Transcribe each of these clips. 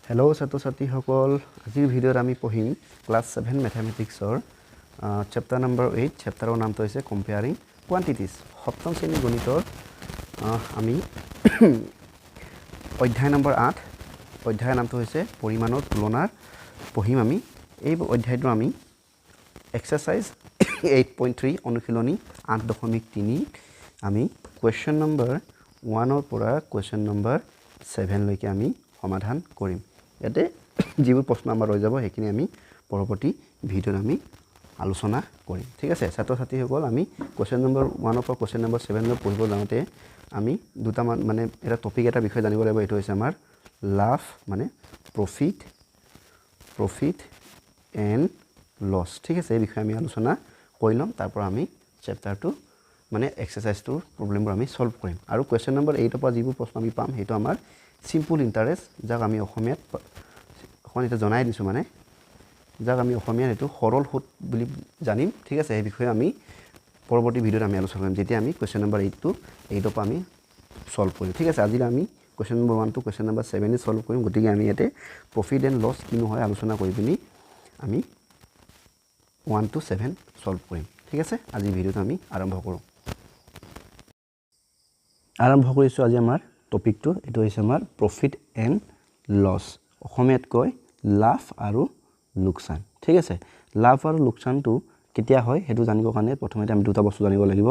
Hello, ছাত্ৰী সকল আজিৰ ভিডিঅ'ত আমি পঢ়িম ক্লাস 7 ম্যাথমেটিক্সৰ chapter number 8 chapterৰ নামটো হৈছে Comparing Quantities সপ্তম শ্ৰেণীৰ গণিতৰ আমি অধ্যায় নম্বৰ 8 অধ্যায়ৰ নামটো হৈছে পৰিমাণৰ তুলনাৰ পঢ়িম আমি এই অধ্যায়টো আমি এক্সাৰসাইজ 8.3 অনুশীলনী 8.3 আমি question number 1 ৰ পৰা question number 7 লৈকে আমি সমাধান কৰিম ইয়াতে যিবোৰ প্ৰশ্ন আমাৰ ৰৈ যাব হেখিনি আমি পৰৱৰ্তী ভিডিঅ'ত আমি আলোচনা কৰিম ঠিক আছে ছাত্ৰ-ছাত্ৰী সকল আমি কোৱেশ্চন নম্বৰ 1 ৰ পৰা কোৱেশ্চন নম্বৰ 7 লৈ পঢ়িব যাওঁতে আমি দুটা মানে এটা টপিক এটা বিষয় জানিব লাগিব এটো হৈছে আমাৰ লাভ মানে প্ৰফিট এণ্ড লছ ঠিক আছে এই বিষয়ে আমি আলোচনা কৰি লম তাৰ পৰা আমি চেপ্টাৰটো মানে এক্সাৰসাইজটোৰ প্ৰবলেমবোৰ আমি সলভ কৰিম আৰু কোৱেশ্চন নম্বৰ 8 ৰ পৰা যিবোৰ প্ৰশ্ন আমি পাম হেটো আমাৰ simple interest যাক আমি অসমীয়াত এখন এটা জনাই দিছো মানে যাক আমি অসমীয়াত এটো সৰল সুত বুলি জানিম ঠিক আছে এই বিষয়ে আমি পৰৱৰ্তী ভিডিঅ'ত আমি আলোচনা কৰিম যেতিয়া আমি কোৱেশ্চন নম্বৰ 8 ৰ পৰা আমি সলভ কৰিম ঠিক আছে আজি আমি question number 1 to question number 7 solve কৰিম গতিকে আমি ইয়াতে প্ৰফিট এণ্ড লছ কি নহয় আলোচনা কৰি পিনি আমি 1 টু 7 সলভ কৰিম ঠিক আছে আজি ভিডিঅ'টো আমি আৰম্ভ কৰোঁ আৰম্ভ কৰিছো আজি আমাৰ টপিকটো এটো হৈছে আমাৰ প্ৰফিট এণ্ড লছ অসমীয়াত কয় লাভ আৰু লোকসান ঠিক আছে লাভ আৰু লোকসানটো কেতিয়া হয় হেতু জানিব কাৰণে প্ৰথমতে আমি দুটা বস্তু জানিব লাগিব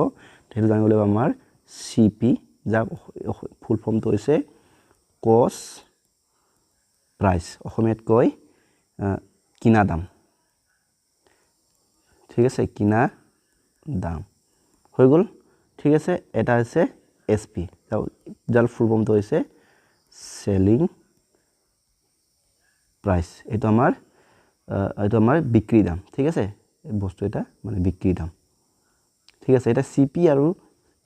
হেতু জানিব লাগিব আমাৰ সিপি যাক ফুল ফৰ্মটো হৈছে কস্ট প্ৰাইস অসমীয়াত কয় কিনা দাম ঠিক আছে কিনা দাম হৈ গল ঠিক আছে এটা আছে এসপি যাৰ ফুল ফৰ্মটো হৈছে সেলিং প্ৰাইস এটো আমাৰ বিক্ৰী দাম ঠিক আছে এই বস্তু এটা মানে বিক্ৰী দাম ঠিক আছে এটা সিপি আৰু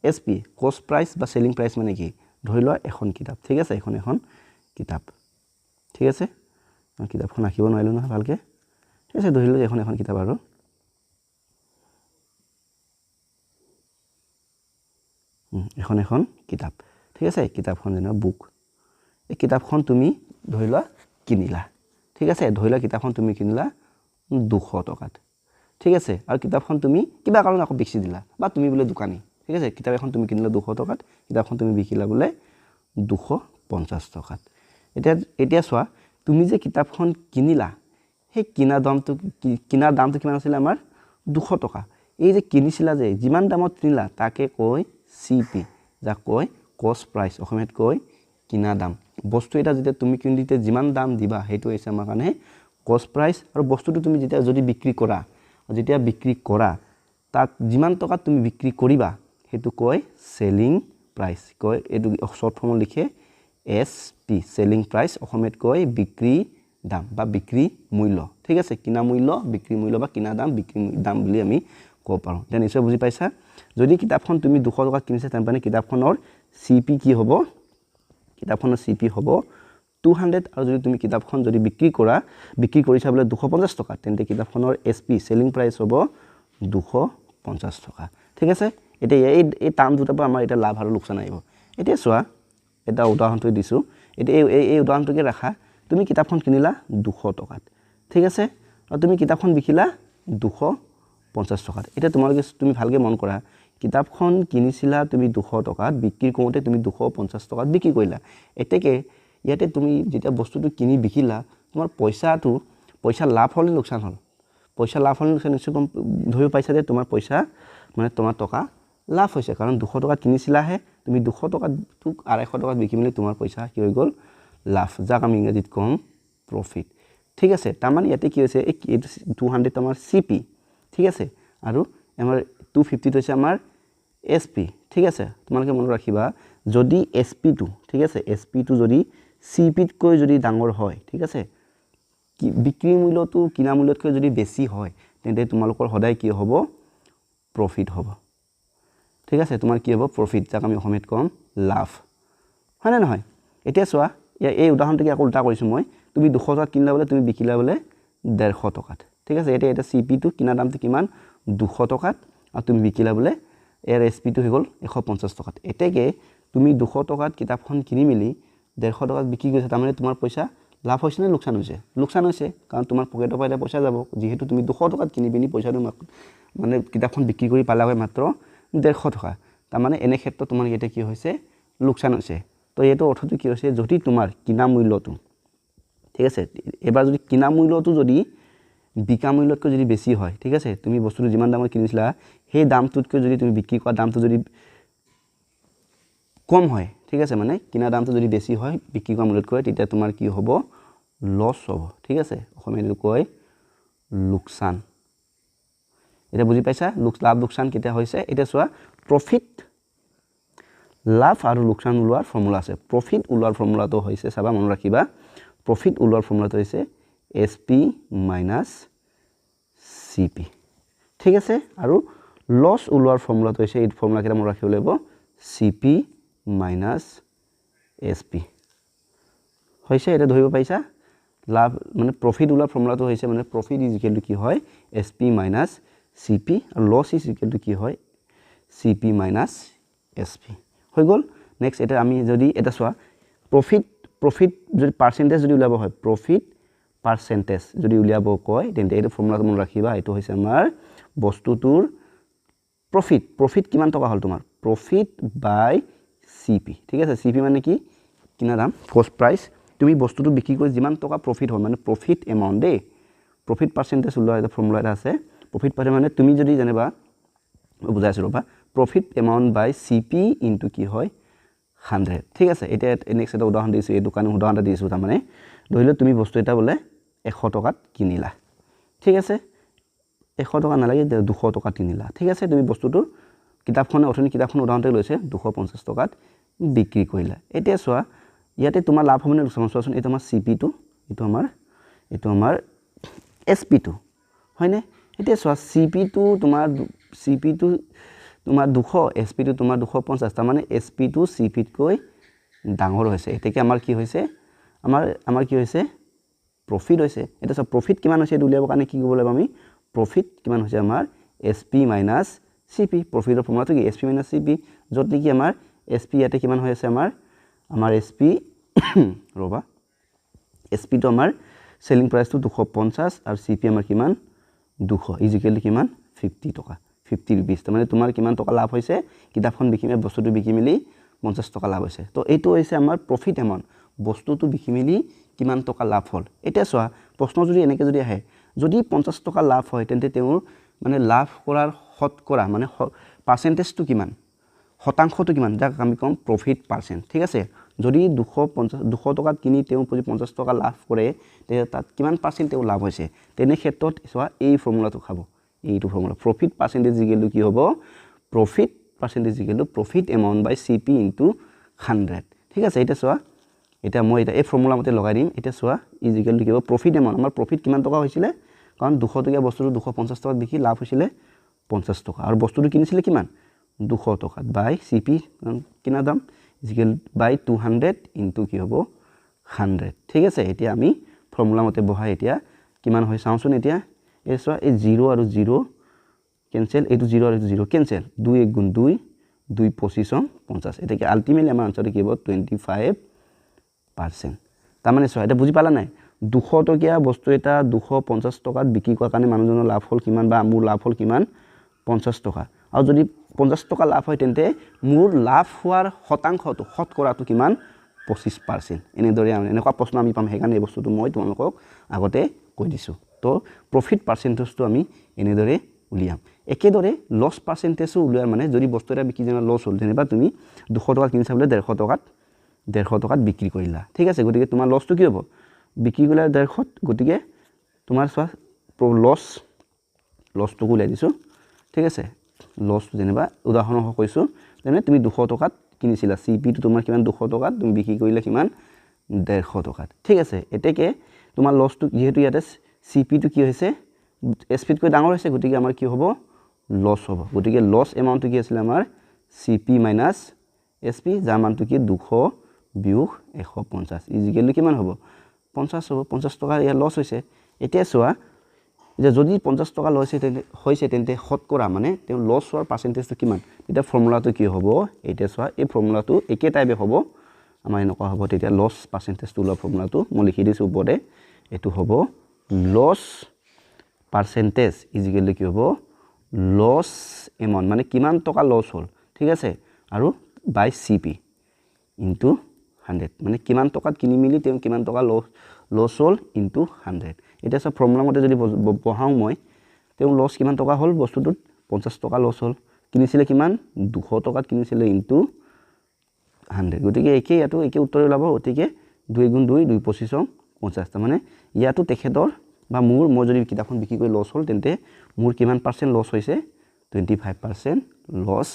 এসপি কস্ট প্ৰাইস বা সেলিং প্ৰাইস মানে কি ধৰি লোৱা এখন কিতাপ ঠিক আছে এখন কিতাপ ঠিক আছে মই কিতাপখন আঁকিব নোৱাৰিলো নহয় ভালকে ঠিক আছে ধৰি লোৱা এখন কিতাপ আৰু এখন কিতাপ ঠিক আছে কিতাপখন যেন বুক এই কিতাপখন তুমি ধৰি লোৱা কিনিলা ঠিক আছে ধৰি লোৱা কিতাপখন তুমি কিনিলা 200 টকাত ঠিক আছে আৰু কিতাপখন তুমি কিবা কাৰণ আকৌ বেছি দিলা বা তুমি বোলে দোকানী ঠিক আছে কিতাপ এখন তুমি কিনিলা 200 টকাত কিতাপখন তুমি বিকিলা বোলে 250 টকাত এতিয়া চোৱা তুমি যে কিতাপখন কিনিলা সেই কিনা দামটো কিমান আছিল আমাৰ 200 টকা এই যে কিনিছিলা যে যিমান দামত কিনিলা তাকে কয় সিপি যাক কয় কস্ট প্ৰাইস অসমীয়াত কয় কিনা দাম বস্তু এটা যেতিয়া তুমি কিনিতে যিমান দাম দিবা হেতু হৈছে আমাৰ কাৰণে কস্ট প্ৰাইস আৰু বস্তুটো তুমি যেতিয়া যদি বিক্ৰী কৰা তাক যিমান টকা তুমি বিক্ৰী কৰিবা হেতু কয় সেলিং প্ৰাইস কয় এটো শৰ্ট ফৰ্মত লিখে এসপি সেলিং প্ৰাইস অসমীয়াত কয় বিক্ৰী দাম বা বিক্ৰী মূল্য ঠিক আছে কিনা মূল্য বিক্ৰী মূল্য বা কিনা দাম বিক্ৰী দাম বুলি আমি কব পাৰো তেন নিশ্চয় বুজি পাইছা যদি কিতাপখন তুমি 200 টকা কিনিছা তেন মানে কিতাপখনৰ সিপি কি হ'ব কিতাপখনৰ সিপি হ'ব 200 আৰু যদি তুমি কিতাপখন যদি বিক্ৰী কৰিছা বলে 250 টকা তেন্তে কিতাপখনৰ এসপি সেলিং প্ৰাইস হ'ব 250 টকা ঠিক আছে এতিয়া এই টাৰ্ম দুটা পৰা আমাৰ এটা লাভ আৰু লোকসান আহিব এতিয়া চোৱা এটা উদাহৰণটো দিছো এতিয়া এই উদাহৰণটোকে ৰাখা তুমি কিতাপখন কিনিলা 200 টকাত ঠিক আছে আৰু তুমি কিতাপখন বিকিলা 250 টকাত এটা তুমি ভালকে মন কৰা কিতাপখন কিনিছিলা তুমি 200 টকাত বিক্ৰী কৰোতে তুমি 250 টকাত বিক্ৰী কৰিলা এতেকে ইয়াতে তুমি যেতিয়া বস্তুটো কিনি বিকিলা তোমাৰ পইচা লাভ হ'ল লোকসান হ'ল পইচা লাভ হ'ল লোকসান নিশ্চয় ধৰিব পাইছা যে তোমাৰ পইচা মানে তোমাৰ টকা লাভ হৈছে কাৰণ 200 টকাত কিনিছিলাহে তুমি 200 টকাত 250 টকাত বিকিলে তোমাৰ পইচা কি হৈ গ'ল লাভ যাক আমি ইংৰাজীত কম প্ৰফিট ঠিক আছে তাৰমানে ইয়াতে কি হৈছে এই 200 আমাৰ সিপি ঠিক আছে আৰু আমাৰ 250 হৈছে আমাৰ এসপি ঠিক আছে তোমালোকে মনত ৰাখিবা যদি এসপি টো ঠিক আছে এসপি টো যদি সিপি তকৈ যদি ডাঙৰ হয় ঠিক আছে কি বিক্ৰী মূল্যটো কিনা মূল্যতকৈ যদি বেছি হয় তেন্তে তোমালোকৰ সদায় কি হ'ব প্ৰফিট হ'ব ঠিক আছে তোমাৰ কি হ'ব প্ৰফিট যাক আমি অসমীয়াত কম লাভ হয় না নহয় এতিয়া চোৱা এই উদাহৰণটো আকৌ উল্টা কৰিছো মই তুমি 200 টকাত কিনিলা বলে তুমি বিকিলা বলে 150 টকাত ঠিক আছে এটা সিপি টো কিনা দামটো কিমান 200 টকাত আৰু তুমি বিকিলা বলে এৰ এসপি টো হৈ গল 150 টকাত এতেকে তুমি 200 টকাত কিতাপখন কিনি মিলি 150 টকাত বিক্ৰী কৰিছা তাৰমানে তোমাৰ পইচা লাভ হৈছে নে লোকচান হৈছে লোকচান হৈছে কাৰণ তোমাৰ পকেটৰ পৰা এটা পইচা যাব যেহেতু তুমি 200 টকাত কিনি পিনি পইচাটো মানে কিতাপখন বিক্ৰী কৰি পালা হয় মাত্ৰ 150 টকা তাৰ মানে এনে ক্ষেত্ৰত তোমাৰ এটা কি হৈছে লোকচান হৈছে তো এইটো অৰ্থটো কি হৈছে যদি তোমাৰ কিনা মূল্যটো ঠিক আছে এবাৰ যদি কিনা মূল্যটো যদি বিকা মূল্যতকৈ যদি বেছি হয় ঠিক আছে তুমি বস্তুটো যিমান দামত কিনিছিলা সেই দামটোতকৈ যদি তুমি বিক্ৰী কৰা দামটো যদি কম হয় ঠিক আছে মানে কিনা দামটো যদি বেছি হয় বিক্ৰী কৰা মূল্যতকৈ তেতিয়া তোমাৰ কি হ'ব লছ হ'ব ঠিক আছে অসমীয়াটো কয় লোকচান এটা বুজি পাইছা লাভ লোকচান কেতিয়া হৈছে এটা চোৱা প্ৰফিট লাভ আৰু লোকচান ওলোৱাৰ ফৰ্মুলা আছে প্ৰফিট ওলোৱাৰ ফৰ্মুলাটো হৈছে চাবা মনত ৰাখিবা প্ৰফিট ওলোৱাৰ ফৰ্মুলাটো হৈছে SP minus CP ঠিক আছে আৰু লছ ওলোৱাৰ ফৰ্মুলাটো হৈছে এই ফৰ্মুলা কেইটা মনত ৰাখিব লাগিব CP minus SP হৈছে এটা ধৰিব পাইছা লাভ মানে প্ৰফিট ওলোৱাৰ ফৰ্মুলাটো হৈছে মানে প্ৰফিট ইজ ইকুৱেল টু কি হয় SP minus CP আৰু লছ ইজ ইকুৱেল টু কি হয় CP minus SP হৈ গ'ল নেক্সট এটা আমি যদি এটা চোৱা প্ৰফিট যদি পাৰ্চেন্টেজ যদি উলিয়াব হয় প্ৰফিট পাৰ্চেন্টেজ যদি উলিয়াব কয় তেন্তে এইটো ফৰ্মুলাটো মনত ৰাখিবা এইটো হৈছে আমাৰ বস্তুটোৰ প্ৰফিট কিমান টকা হ'ল তোমাৰ প্ৰফিট বাই CP ঠিক আছে CP মানে কি কিনা দাম কষ্ট প্ৰাইস তুমি বস্তুটো বিক্ৰী কৰি যিমান টকা প্ৰফিট হয় মানে প্ৰফিট এমাউন্ট দে প্ৰফিট পাৰ্চেন্টেজ উলিওৱা এটা ফৰ্মুলা এটা আছে প্ৰফিট পাৰে মানে তুমি যদি জানিবা বুজাইছো ৰবা profit amount by CP into কি হয় 100 ঠিক আছে এটা নেক্সট এটা উদাহৰণ দিছো এই দোকানৰ উদাহৰণ এটা দিছো তাৰ মানে ধৰিলে তুমি বস্তু এটা বলে 100 টকাত কিনিলা ঠিক আছে 100 টকা নালাগে 200 টকাত কিনিলা ঠিক আছে তুমি বস্তুটো কিতাপখনে অথনি কিতাপখন উদাহৰণতে লৈছে 250 টকাত বিক্ৰী কৰিলা এতিয়া চোৱা ইয়াতে তোমাৰ লাভ হ'বনে লোকচান চোৱাচোন এইটো আমাৰ CP টো এইটো আমাৰ SP টো হয়নে এতিয়া চোৱা CP টো তোমাৰ 200 SP টো তোমাৰ 250 তাৰ মানে SP টো CP তকৈ ডাঙৰ হৈছে এতেকে আমাৰ কি হৈছে আমাৰ কি হৈছে প্ৰফিট হৈছে এটা সব প্ৰফিট কিমান হৈছে এটা উলিয়াবৰ কাৰণে কি কৰিব লাগিব আমি প্ৰফিট কিমান হৈছে আমাৰ SP minus CP প্ৰফিটৰ ফৰ্মুলাটো কি SP minus CP যত নেকি আমাৰ SP ইয়াতে কিমান হৈ আছে আমাৰ SP ৰবা SP টো আমাৰ সেলিং প্ৰাইস টো 250 আৰু CP আমাৰ কিমান 200 ইকুৱেল কিমান 50 টকা 50 rupees তাৰ মানে তোমাৰ কিমান টকা লাভ হৈছে কিতাপখন বিকিমে বস্তুটো বিকি মিলি 50 টকা লাভ হৈছে তো এইটো হৈছে আমাৰ প্ৰফিট এমাউন্ট বস্তুটো বিকি মিলি কিমান টকা লাভ হ'ল এটা চোৱা প্ৰশ্ন যদি এনেকে যদি আহে যদি 50 টকা লাভ হয় তেন্তে তেওঁৰ মানে লাভ কৰাৰ শতকৰা মানে পাৰ্চেন্টেজটো কিমান শতাংশটো কিমান যাক আমি কম প্ৰফিট পাৰ্চেন্ট ঠিক আছে যদি 200 টকাত কিনি তেওঁ 50 টকা লাভ কৰে তে তাত কিমান পাৰ্চেন্ট তেওঁ লাভ হৈছে তেনে ক্ষেত্ৰত চোৱা এই ফৰ্মুলাটো খাব এইটো ফৰ্মুলা প্ৰফিট পাৰ্চেন্টেজ ইকুৱেল কি হ'ব profit percentage equal profit amount by CP into 100 ঠিক আছে এটা চোৱা এটা মই এটা এই ফৰ্মুলা মতে লগাই দিম এটা চোৱা ইজ ইকুৱেল টু কি হ'ব প্ৰফিট এমাউন্ট আমাৰ প্ৰফিট কিমান টকা হৈছিলে কাৰণ 200 টকা বস্তুটো 250 টকাত বিকি লাভ হৈছিলে 50 টকা আৰু বস্তুটো কিনিছিলে কিমান 200 টকাত বাই CP কিনা দাম ইজ ইকুৱেল বাই 200 ইনটু কি হ'ব 100 ঠিক আছে এতিয়া আমি ফৰ্মুলা মতে বহাই এতিয়া কিমান হয় চাওঁচোন এতিয়া এই চোৱা এই 0 আৰু 0 কেনসেল এইটো 0 আৰু 0 কেনসেল 2 1 গুণ 2 2 25 50 এটা কি আলটিমেটলি আমাৰ আনসাৰটো কি হ'ব 25% তাৰ মানে চোৱা এটা বুজি পালা নাই 200 টকীয়া বস্তু এটা 250 টকাত বিক্ৰী কৰাৰ কাৰণে মানুহজনৰ লাভ হ'ল কিমান বা মোৰ লাভ হ'ল কিমান 50 টকা আৰু যদি 50 টকা লাভ হয় তেন্তে মোৰ লাভ হোৱাৰ শতাংশটো শতকৰাটো কিমান 25% এনেদৰে এনেকুৱা প্ৰশ্ন আমি পাম হেকাৰণে এই বস্তুটো মই তোমালোকক আগতে কৈ দিছো তো প্ৰফিট পাৰ্চেন্টেজটো আমি এনেদৰে উলিয়াম একেদৰে লছ পাৰ্চেন্টেজও উলিয়াৰ মানে যদি বস্তু এটা বিক্ৰী যেনে লছ হ'ল যেনিবা তুমি 200 টকা কিনিছা বলে 150 টকাত বিক্ৰী কৰিলা ঠিক আছে গতিকে তোমাৰ লছটো কি হ'ব বিক্ৰী কৰিলা 150 গতিকে তোমাৰ চোৱা লছটো উলিয়াই দিছো ঠিক আছে লছ যেনিবা উদাহৰণ কৈছো তেনে তুমি 200 টকাত কিনিছিলা CP টো তোমাৰ কিমান 200 টকাত তুমি বিক্ৰী কৰিলা কিমান 150 টকাত ঠিক আছে এতেকে তোমাৰ লছটো যেহেতু ইয়াতে CP টো কি হৈছে SP তকৈ ডাঙৰ হৈছে গতিকে আমাৰ কি হ'ব লছ হ'ব গতিকে লছ এমাউন্টটো কি আছিল আমাৰ CP minus SP যাৰ মানটো কি 200 বিয়োগ 150 ইকুৱেল কিমান হ'ব 50 হ'ব 50 টকা ইয়াৰ লছ হৈছে এতিয়া চোৱা যে যদি 50 টকা লছ হৈছে তেন্তে শতকৰা মানে তেওঁ লছ হোৱাৰ পাৰ্চেন্টেজটো কিমান এটা ফৰ্মুলাটো কি হ'ব এতিয়া চোৱা এই ফৰ্মুলাটো একে টাইপে হ'ব আমাৰ এনেকুৱা হ'ব তেতিয়া লছ পাৰ্চেন্টেজটো ওলোৱা ফৰ্মুলাটো মই লিখি দিছো ওপৰতে এটো হ'ব loss percentage is equal to কি হ'ব লছ এমাউন্ট মানে কিমান টকা লছ হ'ল ঠিক আছে আৰু বাই সিপি ইনটু 100 মানে কিমান টকাত কিনি মিলি তেও কিমান টকা লছ হ'ল ইনটু 100 এটা সব ফৰ্মুলা মতে যদি বহাও মই তেও লছ কিমান টকা হ'ল বস্তুটোত 50 টকা লছ হ'ল কিনিছিলে কিমান 200 টকাত কিনিছিলে ইনটু 100 গতিকে একে ইয়াটো একে উত্তৰ ওলাব গতিকে 2 গুণ 2 2 25 50 মানে ইয়াটো তেখেতৰ বা মই যদি কিতাপখন বিক্ৰী কৰি লছ হ'ল তেন্তে মোৰ কিমান পাৰ্সেন্ট লছ হৈছে 25% লছ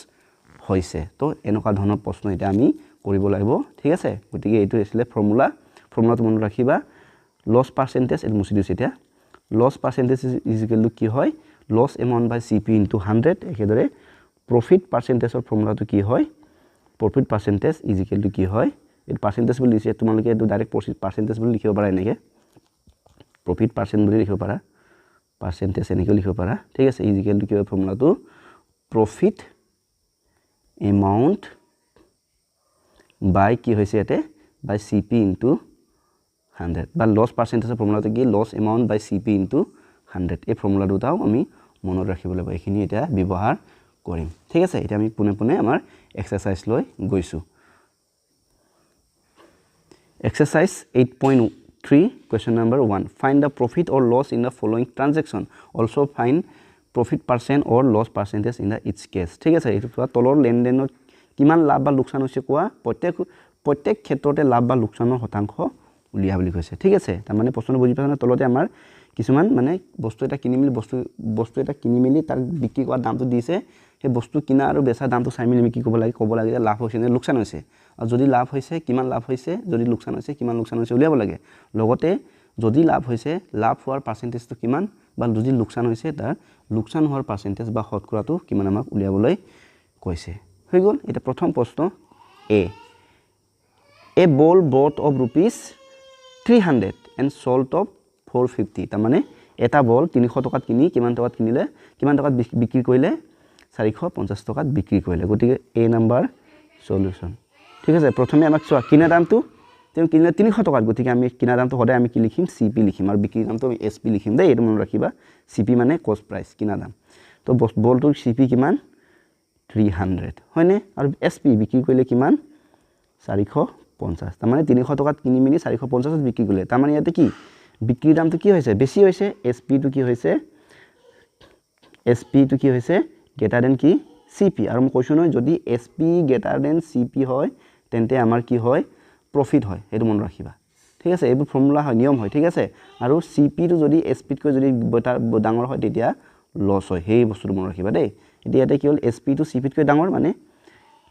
হৈছে তো এনেকুৱা ধৰণৰ প্ৰশ্ন এটা আমি কৰিব লাগিব ঠিক আছে গতিকে এইটো আছিল ফৰ্মুলাটো মনত ৰাখিবা লছ পাৰ্চেন্টেজ এট মুছি দিছে এতিয়া loss percentage is equal to কি হয় লছ এমাউন্ট বাই সিপি ইনটু 100 একেদৰে প্ৰফিট পাৰ্চেন্টেজৰ ফৰ্মুলাটো কি হয় profit percentage is equal to কি হয় এই পাৰ্চেন্টেজ বুলি দিছে তোমালোকে এটো ডাইৰেক্ট পাৰ্চেন্টেজ বুলি লিখিব পাৰা এনেকে প্ৰফিট পাৰ্চেন্ট বুলি লিখিব পাৰা পাৰ্চেন্টেজ এনেকৈ লিখিব পাৰা ঠিক আছে ইজ ইকুৱেল টু কি হয় ফৰ্মুলাটো প্ৰফিট এমাউন্ট বাই কি হৈছে এতে বাই সিপি ইনটু 100 বা লছ পাৰ্চেন্টেজৰ ফৰ্মুলাটো কি লছ এমাউন্ট বাই সিপি ইনটু 100 এই ফৰ্মুলা দুটাও আমি মনত ৰাখিব লাগিব এখিনি এটা ব্যৱহাৰ কৰিম ঠিক আছে এটা আমি পুনে আমাৰ এক্সাৰসাইজ লৈ গৈছো exercise 8.3 question number 1 find the profit or loss in the following transaction also find profit percent or loss percentage in the each case ঠিক আছে এইটো তলৰ লেনদেনৰ কিমান লাভ বা লোকসান হৈছে কোৱা প্ৰত্যেক ক্ষেত্ৰতে লাভ বা লোকসানৰ শতাংশ উলিয়া বুলি কৈছে ঠিক আছে তাৰ মানে প্ৰশ্ন বুজি পাছনা তলতে আমাৰ কিছুমান মানে বস্তু এটা কিনি মিলি বস্তু এটা কিনি মিলি তাৰ বিক্ৰী কৰা দামটো দিছে সেই বস্তু কিনা আৰু বেচা দামটো চাই মিলি কি ক'ব লাগে লাভ হৈছে নে লোকসান হৈছে আৰু যদি লাভ হৈছে কিমান লাভ হৈছে যদি লোকসান হৈছে কিমান লোকসান হৈছে উলিয়াব লাগে লগতে যদি লাভ হৈছে লাভ হোৱাৰ পাৰ্চেন্টেজটো কিমান বা যদি লোকসান হৈছে তাৰ লোকসান হোৱাৰ পাৰ্চেন্টেজ বা শতকৰাটো কিমান আমাক উলিয়াবলৈ কৈছে হৈ গ'ল এটা প্ৰথম প্ৰশ্ন a ball bought of rupees 300 and sold of 450 তাৰ মানে এটা বল 300 টকাত কিনি কিমান টকাত কিনিলে কিমান টকাত বিক্ৰী কৰিলে 450 টকাত বিক্ৰী কৰিলে গতিকে a নাম্বাৰ সলিউশন ঠিক আছে প্ৰথমে আমাক চোৱা কিনা দামটো তেও কিনিলে 300 টকাত গতিকে আমি কিনা দামটো সদায় আমি কি লিখিম সিপি লিখিম আৰু বিক্ৰী দামটো আমি এসপি লিখিম দেই এটো মনত ৰাখিবা সিপি মানে কষ্ট প্ৰাইস কিনা দাম তো বলটোৰ সিপি কিমান 300 হয়নে আৰু এসপি বিক্ৰী কৰিলে কিমান 450 তাৰ মানে 300 টকাত কিনি মিনি 450 ত বিক্ৰী কৰিলে তাৰ মানে ইয়াতে কি বিক্ৰী দামটো কি হৈছে বেছি হৈছে এসপি টো কি হৈছে গ্ৰেটাৰ দেন কি সিপি আৰু মই কৈছো নহয় যদি এসপি গ্ৰেটাৰ দেন সিপি হয় তেন্তে আমাৰ কি হয় প্ৰফিট হয় এটো মনত ৰাখিবা ঠিক আছে এইবোৰ ফৰ্মুলা হয় নিয়ম হয় ঠিক আছে আৰু সিপি টো যদি এসপি তকৈ যদি ডাঙৰ হয় তেতিয়া লছ হয় সেই বস্তুটো মনত ৰাখিবা দেই এতিয়া কি হ'ল এসপি টো সিপি তকৈ ডাঙৰ মানে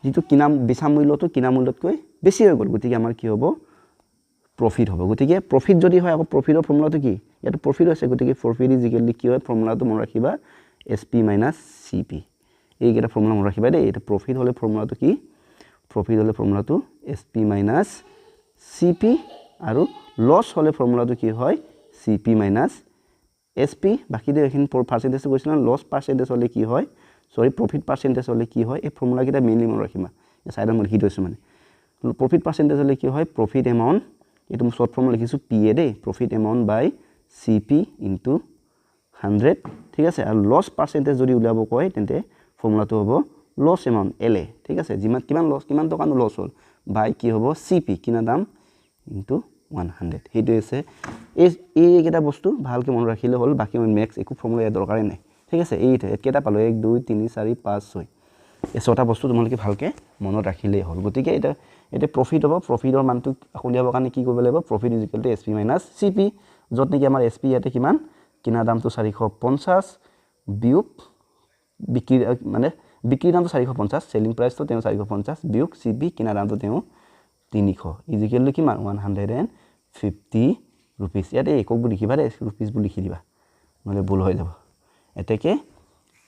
যেটো কিনা বেচা মূল্যটো কিনা মূল্যতকৈ বেছি হৈ গ'ল গতিকে আমাৰ কি হ'ব প্ৰফিট হ'ব গতিকে প্ৰফিট যদি হয় আকৌ প্ৰফিটৰ ফৰ্মুলাটো কি ইয়াত প্ৰফিট হৈছে গতিকে প্ৰফিট ইজ ইকুৱেল টু কি হয় ফৰ্মুলাটো মনত ৰাখিবা এসপি মাইনাস সিপি এই কেটা ফৰ্মুলা মনত ৰাখিবা দেই এটা প্ৰফিট হলে ফৰ্মুলাটো কি প্ৰফিট হলে ফৰ্মুলাটো এসপি মাইনাস সিপি আৰু লছ হলে ফৰ্মুলাটো কি হয় সিপি মাইনাস এসপি বাকি দে এখিন পাৰ্চেন্টেজ কৈছিল লছ পাৰ্চেন্টেজ হলে কি হয় সৰি প্ৰফিট পাৰ্চেন্টেজ হলে কি হয় এই ফৰ্মুলা কিটা মেইনলি মনত ৰাখিবা এই সাইডত মই লিখি থৈছো মানে প্ৰফিট পাৰ্চেন্টেজ হলে কি হয় প্ৰফিট এমাউন্ট এটো মই শৰ্ট ফৰ্ম লিখিছো পিএ দেই প্ৰফিট এমাউন্ট বাই সিপি ইনটু 100 ঠিক আছে আৰু লছ পাৰ্চেন্টেজ যদি উলিয়াব কয় তেন্তে ফৰ্মুলাটো হ'ব লছ এমাউন্ট এলএ ঠিক আছে যিমান কিমান লছ কিমান টকা লছ হ'ল বাই কি হ'ব সিপি কিনা দাম ইনটু 100 হেতু আছে এই কেটা বস্তু ভালকে মনত ৰাখিলে হ'ল বাকি ম্যাক্স একো ফৰ্মুলা এ দৰকাৰে নাই ঠিক আছে এই কেটা পালো 1 2 3 4 5 6 এই ছটা বস্তু তোমালোকে ভালকে মনত ৰাখিলেই হ'ল গতিকে এটা প্ৰফিট হ'ব প্ৰফিটৰ মানটো উলিয়াবৰ কাৰণে কি কৰিব লাগিব profit is equal two SP minus সিপি যত নেকি আমাৰ এসপি ইয়াতে কিমান কিনা দামটো 450 বিয়োগ বিক্ৰী মানে বিক্ৰী দামটো 450 সেলিং প্ৰাইসটো তেও 450 বিয়োগ সিপি কিনা দামটো তেও 300 ইজ ইকুৱেল টু কিমান 150 रुपीस ইয়াতে একক বুলি লিখিবা দে रुपीस বুলি লিখি দিবা নহলে ভুল হৈ যাব এতেকে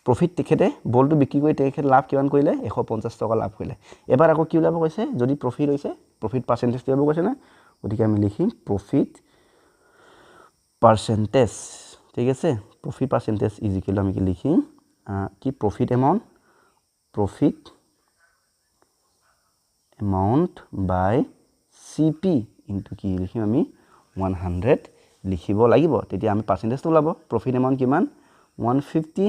প্ৰফিট তেখেতে বলটো বিক্ৰী কৰি তেখেতে লাভ কিমান কৰিলে 150 টকা লাভ কৰিলে এবাৰ আকৌ কি ওলাব কৈছে যদি প্ৰফিট হৈছে প্ৰফিট পাৰ্চেন্টেজ দিব কৈছে না গতিকে আমি লিখিম প্ৰফিট পাৰ্চেন্টেজ ঠিক আছে প্ৰফিট পাৰ্চেন্টেজ ইজ ইকুৱেল আমি কি লিখিম কি profit amount by CP into কি লিখিম আমি 100 লিখিব লাগিব তেতিয়া আমি পার্সেন্টেজটো ওলাব প্রফিট এমাউন্ট কিমান 150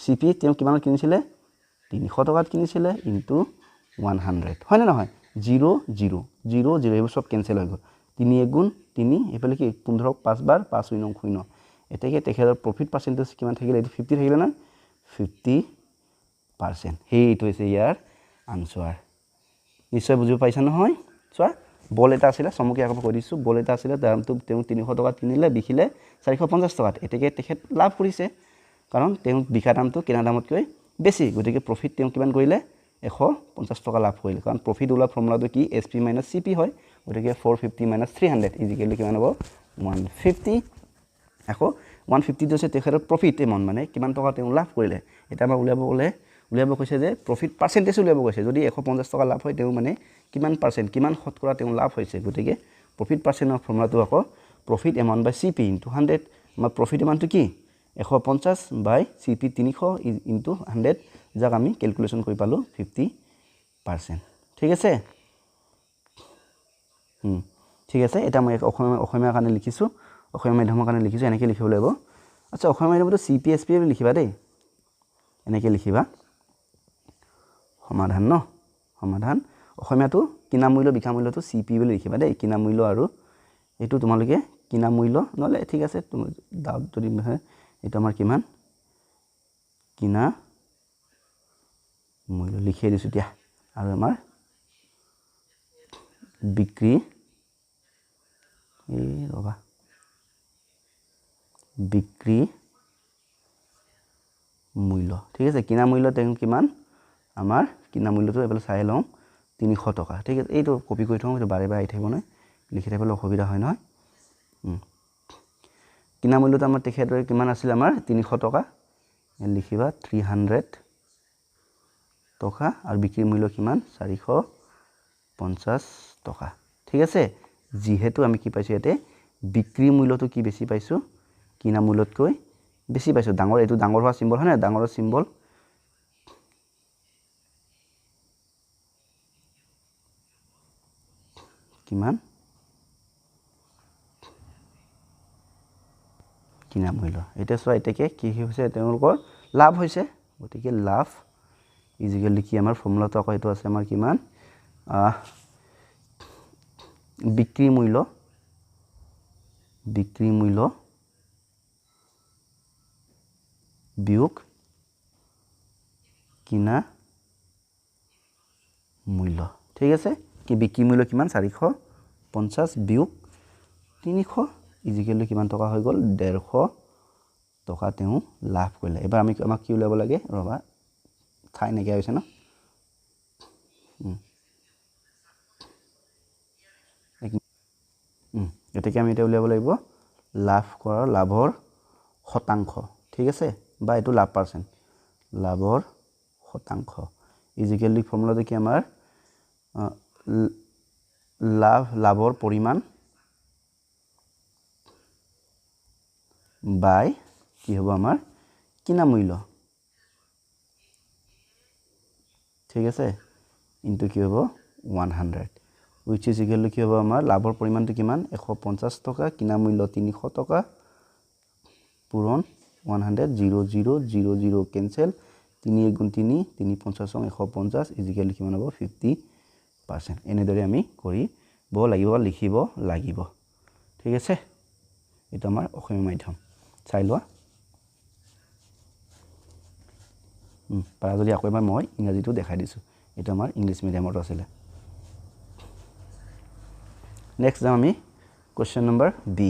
CP তেওঁ কিমানত কিনিছিলে 300 টকাত কিনিছিলে ইনটু 100 হয় না নহয় 0 0 0 0 এইবোৰ সব ক্যান্সেল হৈ গ'ল 3 1 গুণ 3 এফালে কি 15 5 বার 5 শূন্য শূন্য এটাকে তেখেতৰ প্ৰফিট পাৰ্সেন্টেজ কিমান থাকিলে 50 থাকিলে না 50% হেইটো হৈছে ইয়াৰ আনসাৰ নিশ্চয় বুজি পাইছা নহয় চোৱা বল এটা আছিল সমুখে আকৌ কৈ দিছো বল এটা আছিল দামটো তেওঁ 300 টকাত কিনিলে বিকিলে 450 টকাত এটাকে তেখেত লাভ কৰিছে কাৰণ তেওঁ বিকা দামটো কিনা দামতকৈ বেছি গতিকে প্ৰফিট তেওঁ কিমান কৰিলে 150 টকা লাভ কৰিলে কাৰণ প্ৰফিট ওলা ফৰ্মুলাটো কি SP - CP হয় গতিকে 450 - 300 ইজিক্যালি কিমান হ'ব 150 আকৌ 150 হৈছে তেখেতৰ প্ৰফিট এমাউন্ট মানে কিমান টকা তেওঁ লাভ কৰিলে এটা আমাৰ উলিয়াব কৈছে যে প্ৰফিট পার্সেন্টেজ উলিয়াব কৈছে যদি 150 টকা লাভ হয় তেও মানে কিমান পার্সেন্ট কিমান শতকৰা তেও লাভ হৈছে গতিকে প্ৰফিট পাৰ্সেন্টৰ ফৰ্মুলাটো আকৌ profit amount by CP into 100 আমাৰ প্ৰফিট এমাউন্টটো কি 150 বাই CP 300 ইনটু 100 যাক আমি ক্যালকুলেশন কৰি পালো 50% ঠিক আছে ঠিক আছে এটা মই অসমীয়া কাৰণে লিখিছো অসমীয়া মাধ্যমৰ কাৰণে লিখিছো এনেকৈ লিখিব লাগিব আচ্ছা অসমীয়া মাধ্যমটো CP SP লিখিবা দেই এনেকৈ লিখিবা সমাধান ন সমাধান অসমীয়াটো কিনা মূল্য বিকা মূল্যটো CP বুলি লিখিবা দেই কিনা মূল্য আৰু এটো তোমালোকে কিনা মূল্য নলে ঠিক আছে তুমি দাব যদি এটা আমাৰ কিমান কিনা মূল্য লিখি দিছো দিয়া আৰু আমাৰ বিক্ৰী ৰবা বিক্ৰী মূল্য ঠিক আছে কিনা মূল্য তেও কিমান আমাৰ কিনা মূল্যটো এফালে চাই লওঁ 300 টকা ঠিক আছে এইটো কপি কৰি থওঁ বাৰে বাৰে আই থাকিব নহয় লিখি থাকিবলৈ অসুবিধা হয় নহয় কিনা মূল্যটো আমাৰ তেখেতৰ কিমান আছিল আমাৰ 300 টকা লিখিবা 300 টকা আৰু বিক্ৰী মূল্য কিমান 450 টকা ঠিক আছে যিহেতু আমি কি পাইছো ইয়াতে বিক্ৰী মূল্যটো কি বেছি পাইছো কিনা মূল্যতকৈ বেছি পাইছো ডাঙৰ এটো ডাঙৰ হোৱা সিম্বল হয় না ডাঙৰৰ সিম্বল কিমান কিনা মূল্য এটা সো এটাকে কি হৈছে তেওঁলোকৰ লাভ হৈছে গতিকে লাভ ইজিক্যালি কি আমাৰ ফৰ্মুলাটো আকৌ এটো আছে আমাৰ কিমান বিক্ৰী মূল্য বিয়োগ কিনা মূল্য ঠিক আছে কি বিক্ৰী মূল্য কিমান 450 বিয়োগ 300 ইজিক্যালি কিমান টকা হৈ গল 150 টকা তেও লাভ কৰিলে এবাৰ আমি আমাক কি উলাব লাগে ৰবা ঠাই নেকি হৈছে না এটাকে আমি এটা উলিয়াব লাগিব লাভ কৰাৰ লাভৰ শতাংশ ঠিক আছে বা এটো লাভ পাৰ্সেন্ট লাভৰ শতাংশ ইজিক্যালি ফৰ্মুলাটো কি আমাৰ লাভৰ পৰিমাণ বাই কি হ'ব আমাৰ কিনা মূল্য ঠিক আছে ইনটু কি হ'ব 100 which is equal to কি হ'ব আমাৰ লাভৰ পৰিমাণটো কিমান 150 টকা কিনা মূল্য 300 টকা পূৰণ 100 0 0 0 0 ক্যান্সেল 3 গুণ 3 3 50 150 ইজিক্যালি কিমান হ'ব 50% এনেদৰে আমি কৰিব লাগিব লিখিব লাগিব ঠিক আছে এটা আমাৰ অসমীয়া মাধ্যম চাই লোৱা পাৰা যদি আকৌ এবাৰ মই ইংৰাজীটো দেখাই দিছো এটা আমাৰ ইংলিশ মিডিয়ামত আছিল নেক্সট যাম আমি question number B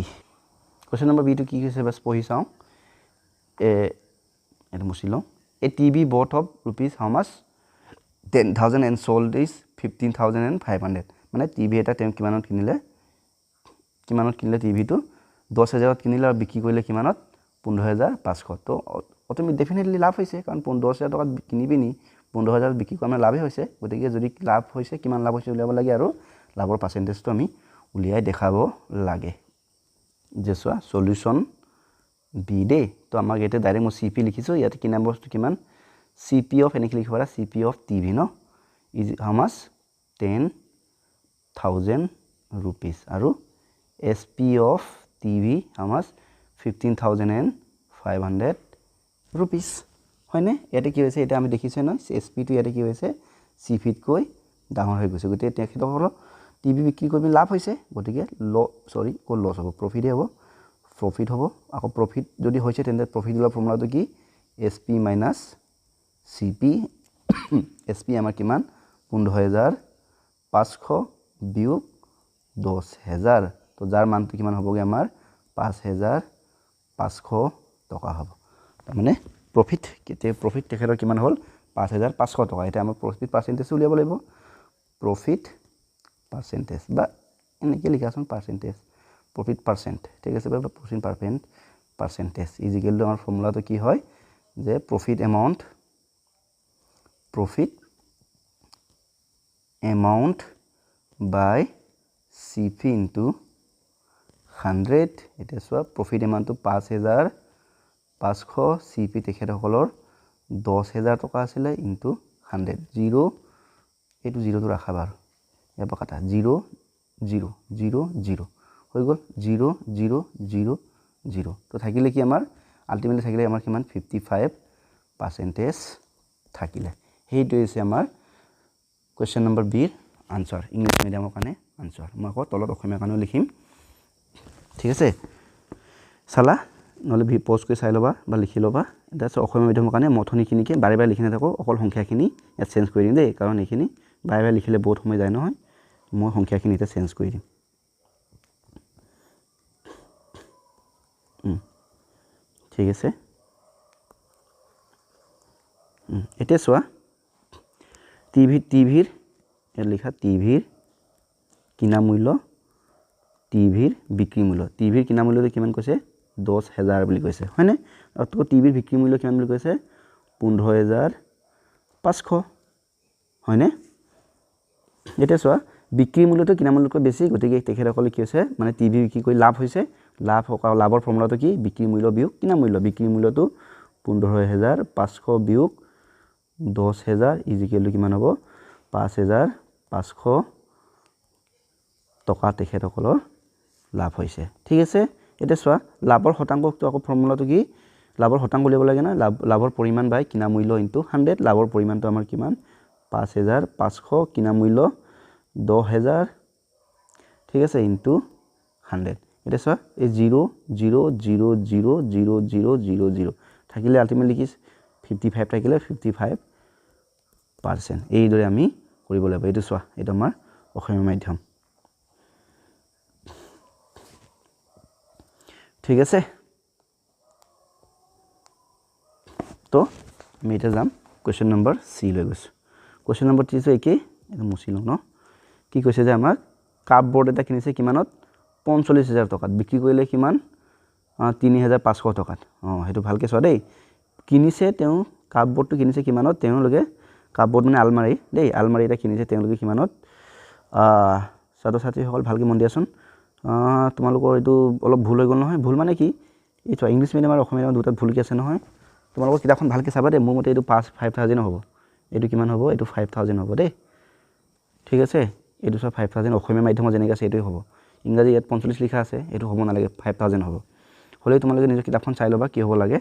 question number B টো কি হৈছে বাস পঢ়ি চাও এটা মুছিলো a TV bought of rupees how much 10,000 and sold is 15,500 মানে টিভি এটা তেম কিমানত কিনিলে টিভি টো 10,000 ত কিনিলে আৰু বিক্ৰী কৰিলে কিমানত 15,500 তো অটোমেটিক ডেফিনেটলি লাভ হৈছে কাৰণ 10,000 টকাত কিনিবি নি 15,000 বিক্ৰী কৰা লাভে হৈছে গতিকে যদি লাভ হৈছে কিমান লাভ হৈছে উলিয়াব লাগে আৰু লাভৰ পার্সেন্টেজটো আমি উলিয়াই দেখাব লাগে যেসা সলিউশন বি দে তো আমাক এতে ডাইৰেক্ট মই সিপি লিখিছো ইয়াতে কি নম্বৰটো কিমান সিপি অফ এনেকৈ লিখিব পাৰা সিপি অফ টিভি ন ইজ হাউ মাচ 10,000 15,000 rupees আৰু SP of TV how much 15,500 rupees হয়নে ইয়াতে কি হৈছে এটা আমি দেখিছো ন SP টো ইয়াতে কি হৈছে CP তকৈ ডাঙৰ হৈ গৈছে গতে তেখেতসকলৰ টিভি বিক্ৰী কৰি লাভ হৈছে গতিকে লছ হ'ব প্ৰফিট হ'ব আকৌ প্ৰফিট যদি হৈছে তেন্তে প্ৰফিট ওলোৱা ফৰ্মুলাটো কি SP minus CP SP আমাৰ কিমান 15,500 বিয়োগ 10,000 তো যাৰ মানটো কিমান হ'বগে আমাৰ 5,500 টকা হ'ব তাৰ মানে প্ৰফিট তেখেতৰ কিমান হ'ল 5,500 টকা এটা আমাৰ প্ৰফিট পাৰ্চেন্টেজ উলিয়াব লাগিব প্ৰফিট পাৰ্চেন্টেজ বা এনেকৈ লিখাচোন পাৰ্চেন্টেজ প্ৰফিট পাৰ্চেন্ট ঠিক আছে বা প্ৰফিট পাৰ্চেন্টেজ ইজিকেল টু আমাৰ ফৰ্মুলাটো কি হয় যে profit amount by CP into 100 এটা সোয়া প্ৰফিট এমাউন্টটো 5,500 CP তেখেতসকলৰ 10,000 টকা আছিল ইনটু 100 0 এটো 0 তো ৰাখা বাৰ ইয়াৰ পৰা কাটা 0 0 0 0 হৈ গল 0 0 0 0 তো থাকিলে কি আমাৰ আলটিমেটলি থাকিলে আমাৰ কিমান 55% থাকিলে হেইটো হৈছে আমাৰ question number B answer English মিডিয়ামৰ কাৰণে আনসাৰ মই আকৌ তলত অসমীয়া কাৰণে লিখিম ঠিক আছে সালা নহলে ভি পজ কৰি চাই লবা বা লিখি লবা এটা অসমীয়া মিডিয়ামৰ কাৰণে মথনিখিনিকে বাৰে বাৰে লিখি নাথাকো অকল সংখ্যাখিনি ইয়াত চেঞ্জ কৰি দিম দেই কাৰণ এইখিনি বাৰে বাৰে লিখিলে বহুত সময় যায় নহয় মই সংখ্যাখিনি এটা চেঞ্জ কৰি দিম ঠিক আছে এটা সোয়া টিভিৰ ইয়াত লিখা টিভিৰ কিনা মূল্য টিভিৰ বিক্ৰী মূল্য টিভিৰ কিনা মূল্যটো কিমান কৈছে 10,000 বুলি কৈছে হয়নে আৰু টিভিৰ বিক্ৰী মূল্য কিমান বুলি কৈছে 15,500 হয়নে এটা সোয়া বিক্ৰী মূল্যটো কিনা মূল্যতকৈ বেছি গতিকে তেখেতসকলে কি হৈছে মানে টিভি বিক্ৰী কৰি লাভ হৈছে লাভৰ ফৰ্মুলাটো কি বিক্ৰী মূল্য বিয়োগ কিনা মূল্য বিক্ৰী মূল্যটো 15,500 বিয়োগ 10,000 ইজিকেল টু কিমান হ'ব 5,500 টকা তেখেতসকলৰ লাভ হৈছে ঠিক আছে এটা সোয়া লাভৰ শতাংশটো আকৌ ফৰ্মুলাটো কি লাভৰ শতাংশ উলিয়াব লাগে না লাভৰ পৰিমাণ বাই কিনা মূল্য ইনটু 100 লাভৰ পৰিমাণটো আমাৰ কিমান 5,500 কিনা মূল্য 10,000 ঠিক আছে ইনটু 100 এটা সোয়া এই 0 0 0 0 0 0 0 0 থাকিলে আলটিমেটলি কি 55 থাকিলে 55% এই দৰে আমি কৰিব লাগিব এটো সোয়া এটা আমাৰ অসমীয়া মাধ্যম ঠিক আছে তো আমি এটা যাম কোৱেশ্চন নম্বৰ সি লৈ গৈছো কোৱেশ্চন নম্বৰ 3 একে এটা মুছি লওঁ ন কি কৈছে যে আমাৰ কাপ বোৰ্ড এটা কিনিছে কিমানত 45,000 টকাত বিক্ৰী কৰিলে কিমান 3,500 টকাত হেতু ভালকে চোৱা দেই কিনিছে তেও কাপ বোৰ্ডটো কিনিছে কিমানত তেও লগে কাপ বোৰ্ড মানে আলমাৰি দেই আলমাৰি এটা কিনিছে তেও লগে কিমানত ছাত্ৰ ছাত্ৰী সকল ভালকে মন দিয়াচোন তোমালোকৰ এটো অলপ ভুল হৈ গল নহয় ভুল মানে কি এইটো ইংলিশ মিডিয়াম আৰু অসমীয়া দুটাত ভুল কি আছে নহয় তোমালোকৰ কিতাপখন ভালকে চাবা দে মোৰ মতে এটো 5,000 হ'ব এটো কিমান হ'ব এটো 5,000 হ'ব দেই ঠিক আছে এটো 5,000 অসমীয়া মাধ্যমত যেনেকৈ আছে এটোই হ'ব ইংৰাজী ইয়াত 45 লিখা আছে এটো হ'ব নালাগে 5,000 হ'ব হলে তোমালোকে নিজৰ কিতাপখন চাই লবা কি হ'ব লাগে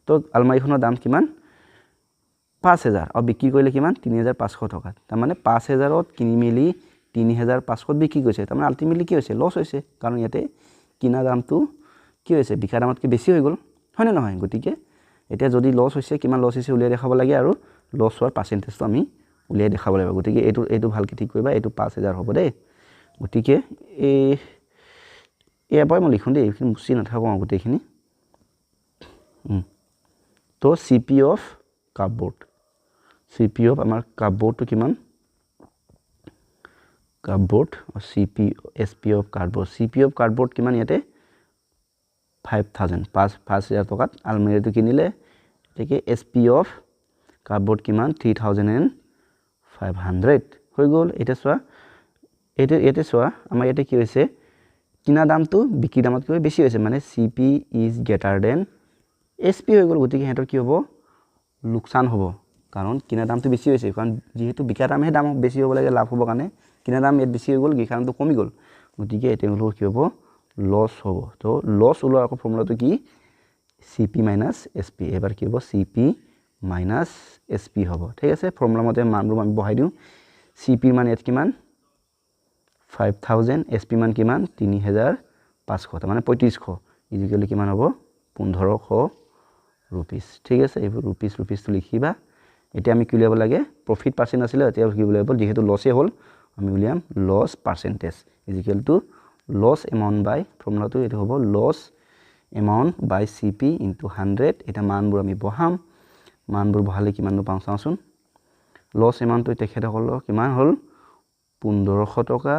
তো আলমাৰিখনৰ দাম কিমান 5,000 আৰু বিক্ৰী কৰিলে কিমান 3,500 টকা তাৰ মানে 5,000ত কিনি মেলি 3,500 বিক্ৰী কৰিছে তাৰ মানে আলটিমেটলি কি হৈছে লছ হৈছে কাৰণ ইয়াতে কিনা দামটো কি হৈছে বিকা দামতকৈ বেছি হৈ গল হয় না নহয় গতিকে এতিয়া যদি লছ হৈছে কিমান লছ হৈছে উলিয়াই দেখাব লাগে আৰু লছ হোৱাৰ পাৰ্চেন্টেজটো আমি উলিয়াই দেখাব লাগিব গতিকে এটো ভালকে ঠিক কৰিবা এটো 5,000 হ'ব দেই গতিকে এবাৰ মই লিখোঁ দেই এইখিনি মুছি নাথাকো গোটেইখিনি তো CP অফ কাপবোৰ্ড CP অফ আমাৰ কাপবোৰ্ডটো কিমান কাপবোৰ্ড আৰু SP of cardboard CP of cardboard কিমান ইয়াতে 5,000 টকাত আলমাৰিটো কিনিলে একে SP অফ কাপবোৰ্ড কিমান 3,500 হৈ গল এটা সোয়া এতে সোয়া আমাৰ ইয়াতে কি হৈছে কিনা দামটো বিক্ৰী দামতকৈ বেছি হৈছে মানে CP is greater than SP হৈ গল গতিকে হেতৰ কি হ'ব লোকসান হ'ব কাৰণ কিনা দামটো বেছি হৈছে কাৰণ যেহেতু বিকা দামহে দাম বেছি হ'ব লাগে লাভ হ'ব কাৰণে কিনা দাম ইয়াত বেছি হৈ গ'ল গিখানটো কমি গ'ল গতিকে তেওঁলোকৰ কি হ'ব লছ হ'ব তো লছ ওলোৱাৰ আকৌ ফৰ্মুলাটো কি CP minus SP এবাৰ কি হ'ব CP minus SP হ'ব ঠিক আছে ফৰ্মুলা মতে মানবোৰ আমি বহাই দিওঁ CP মান ইয়াত কিমান 5000 SP মান কিমান 3500 মানে 3500 ইজিক্যালি কিমান হ'ব 1500 रुपीस ठीक আছে এই रुपीस তো লিখিবা এটা আমি কি উলিয়াব লাগে প্রফিট পার্সেন্ট আছিল এতিয়া কি উলিয়াব যেহেতু লসে হল আমি উলিয়াম loss percentage equal to loss amount by ফর্মুলাটো এটা হ'ব loss amount by CP into 100 এটা মানবোৰ আমি বহাম মানবোৰ বহালে কিমান পাম চাওঁচোন লস অ্যামাউন্টটো তেখেতসকলৰ কিমান হল 1500 টকা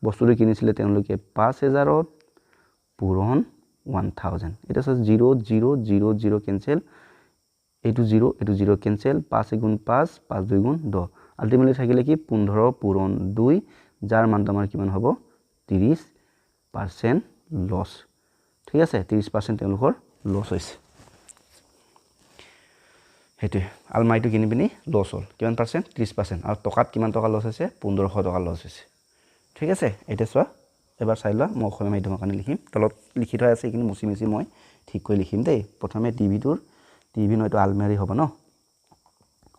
বস্তুটো কিনিছিলে তেওঁলোকে 5000ত পূৰণ 1000 এটা আছে 0 0 0 0 ক্যান্সেল এটু 0 ক্যান্সেল 5 গুণ 5 5 2 গুণ 10 আলটিমেটলি থাকিলে কি 15 পূৰণ 2 যাৰ মান আমাৰ কিমান হ'ব 30% লস ঠিক আছে 30% তেওঁলোকৰ লস হৈছে হেতে আলমাৰিটো কিনি পিনি লস হ'ল কিমান পাৰ্সেন্ট 30% আৰু টকাত কিমান টকা লস হৈছে 1500 টকা লস হৈছে ঠিক আছে এটা চোৱা এবাৰ চাই লোৱা মই অসমীয়া মাধ্যমৰ কাৰণে লিখিম তলত লিখি থোৱা আছে কিন্তু মুছি মুছি মই ঠিক কৰি লিখিম দেই প্ৰথমে টিভি নয়তো আলমাৰি হ'ব ন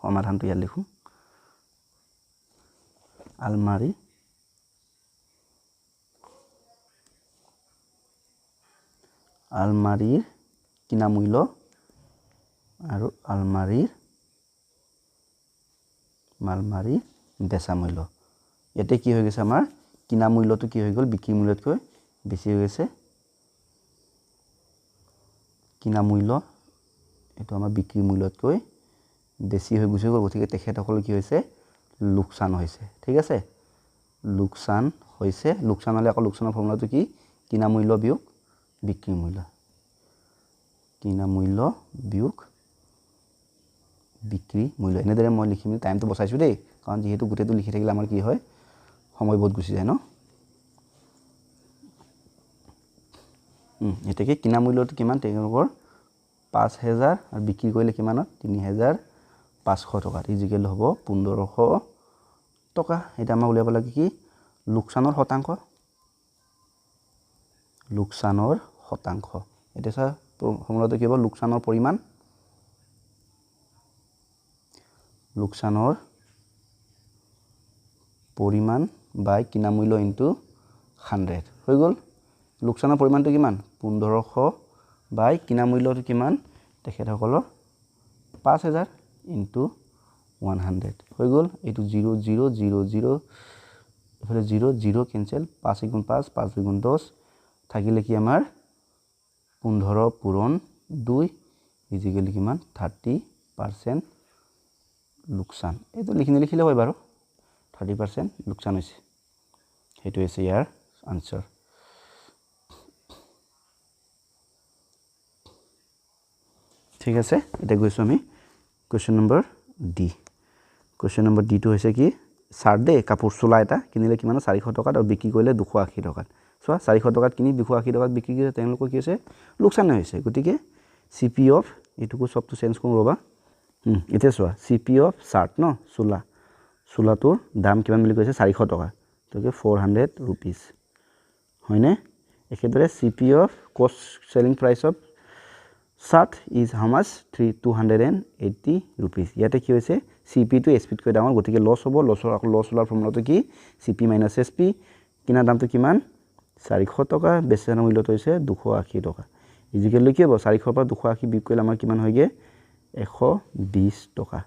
সমাধানটো ইয়াত লিখো আলমাৰিৰ কিনা মূল্য আৰু আলমাৰিৰ বেচা মূল্য ইয়াতে কি হৈ গৈছে আমাৰ কিনা মূল্যটো কি হৈ গ'ল বিক্ৰী মূল্যতকৈ বেছি হৈ গৈছে কিনা মূল্য এটো আমাৰ বিক্ৰী মূল্যতকৈ বেছি হৈ গৈছে গতিকে তেখেতসকল কি হৈছে লোকসান হৈছে ঠিক আছে লোকসান হৈছে লোকসান হলে আকৌ লোকসানৰ ফৰ্মুলাটো কি কিনা মূল্য বিয়োগ বিক্ৰী মূল্য কিনা মূল্য বিয়োগ বিক্ৰী মূল্য এনেদৰে মই লিখিম টাইমটো বচাইছো দেই কাৰণ যেহেতু গুটেটো লিখি থাকিলে আমাৰ কি হয় সময় বহুত গুছি যায় ন এটাকে কিনা মূল্যটো কিমান তেওঁলোকৰ 5000 আৰু বিক্ৰী কৰিলে কিমানত 3500 টকা ইজিক্যাল হ'ব 1500 টকা এটা আমাৰ উলিয়াব লাগে কি লোকসানৰ শতাংশ এটা সা ফৰ্মুলাটো কি হ'ব লোকসানৰ পৰিমাণ বাই কিনা মূল্য ইনটু 100 হৈ গ'ল লোকসানৰ পৰিমাণটো কিমান 1500 বাই কিনা মূল্যটো কিমান তেখেতসকলৰ 5000 ইনটু 100 হৈ গ'ল এটো 0 0 0 0 এফালে 0 0 ক্যান্সেল 5 গুণ 5 5 2 গুণ 10 থাকিলে কি আমাৰ 15 পূৰণ 2 ইজিক্যাল কিমান 30% লোকসান এটো লিখিলে হয় বাৰু 30% লোকসান হৈছে হেতু হৈছে ইয়াৰ আনসাৰ ঠিক আছে এটা গৈছো আমি question number D question number D টো হৈছে কি সাৰ দে কাপোৰ চোলা এটা কিনিলে কিমান 400 টকাত আৰু বিক্ৰী কৰিলে 280 টকাত সো 400 টকাত কিনি 280 টকাত বিক্ৰী কৰিলে তেওঁলোকৰ কি হৈছে লোকসান হৈছে গতিকে সিপি অফ এটুকু সবটো চেঞ্জ কৰো ৰবা এটা সো সিপি অফ শাৰ্ট ন চোলাটোৰ দাম কিমান বুলি কৈছে 400 টকা তোকে 400 रुपीस হয়নে একেদৰে সিপি অফ কস্ট selling price of shirt is how mass 280 rupees ইয়াতে কি হৈছে সিপি টু এসপি কৈ ডাঙৰ গতিকে লস হ'ব লস হোৱাৰ ফৰ্মুলাটো কি সিপি মাইনাস এসপি কিনা দামটো কিমান 400 টকা বেচা মূল্যটো হৈছে 280 টকা ইজিক্যাল কি হ'ব 400 পৰা 280 বিয়োগ কৰিলে আমাৰ কিমান হয়গে 120 টকা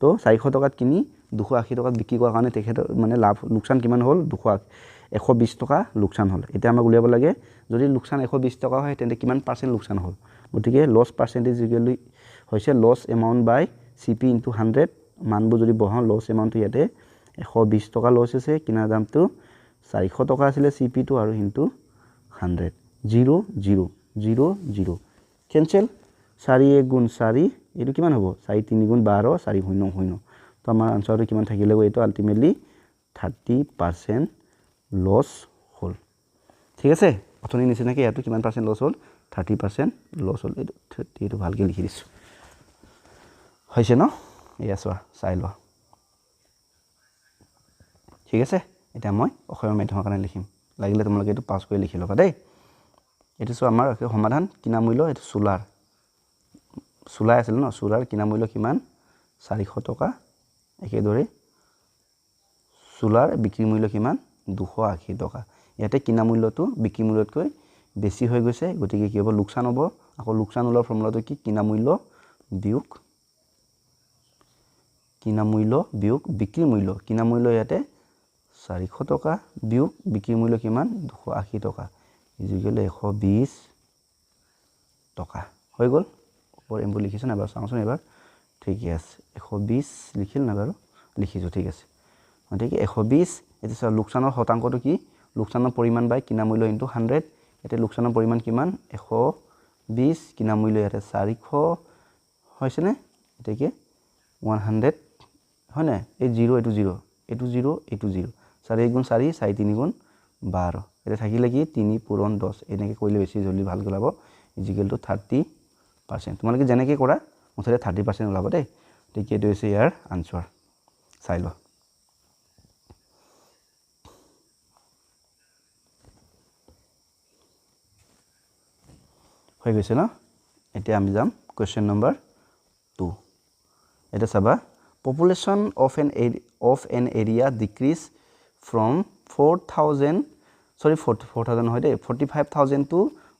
তো 400 টকাত কিনি 280 টকাত বিক্ৰী কৰাৰ কাৰণে তেখেতৰ মানে লাভ লোকসান কিমান হ'ল 120 টকা লোকসান হ'ল এটা আমাক উলিয়াব লাগে যদি লোকসান 120 টকা হয় তেন্তে কিমান পার্সেন্ট লোকসান হ'ল গতিকে লস পার্সেন্টেজ ইকুয়াল হৈছে লস এমাউন্ট বাই সিপি ইনটু 100 মানবোৰ যদি বহাও লস এমাউন্টটো ইয়াতে 120 টকা লস হৈছে কিনা দামটো 400 টকা আছিল সিপি টু আৰু ইনটু 100 0 0 0 0 ক্যান্সেল 4 1 গুণ 4 এটো কিমান হ'ব 4 3 গুণ 12 4 0 0 তো আমাৰ আনসাৰটো কিমান থাকিলে এটো আলটিমেটলি 30% লস হল ঠিক আছে অথনি নিচিনাকে ইয়াতো কিমান পার্সেন্ট লস হল 30% লস হল এটো ভালকে লিখি দিছো হৈছে ন এয়া চোৱা চাই লোৱা ঠিক আছে এটা মই অসমীয়া মাধ্যমৰ কাৰণে লিখিম লাগিলে তোমালোকে এটো পাস কৰি লিখি লবা দেই এটো সো আমাৰ সমাধান কিনা মূল্য এটো চুলাই আছিল ন চুলাৰ কিনা মূল্য কিমান 400 টকা একেদৰে চুলাৰ বিক্ৰী মূল্য কিমান 280 টকা ইয়াতে কিনা মূল্যটো বিক্ৰী মূল্যতকৈ বেছি হৈ গৈছে গতিকে কি হ'ব লোকসান হ'ব আকৌ লোকসান হোৱাৰ ফৰ্মুলাটো কি কিনা মূল্য বিয়োগ বিক্ৰী মূল্য কিনা মূল্য ইয়াতে 400 টকা বিয়োগ বিক্ৰী মূল্য কিমান 280 টকা ইজিকেল 120 টকা হৈ গল ওপৰ এমবো লিখিছো না বাৰু চাওঁচোন এবাৰ ঠিক আছে 120 লিখিল না বাৰু লিখিছো ঠিক আছে গতিকে 120 এতি সব লোকসানৰ শতাংশটো কি লোকসানৰ পৰিমাণ বাই কিনা মূল্য ইনটু 100 এতে লোকসানৰ পৰিমাণ কিমান 120 কিনা মূল্য ইয়াতে 400 হৈছে নে এতেকে 100 হয়নে এই 0 এটো 0 এটো 0 এটো 0 4 গুণ 4 4 3 গুণ 12 এটা থাকিলে কি 3 পূৰণ 10 এনেকে কইলে বেছি জলদি ভাল গলাব ইজিকেল টু 30% তোমালোকে জেনেকে কৰা মুঠতে 30% ওলাব দেই ঠিক এটো হৈছে ইয়াৰ আনসাৰ চাই ল হৈ গৈছে না এতিয়া আমি যাম কোৱেশ্চন নম্বৰ 2 এটা চাবা population of an area decrease from 4000 হয় দে 45000 to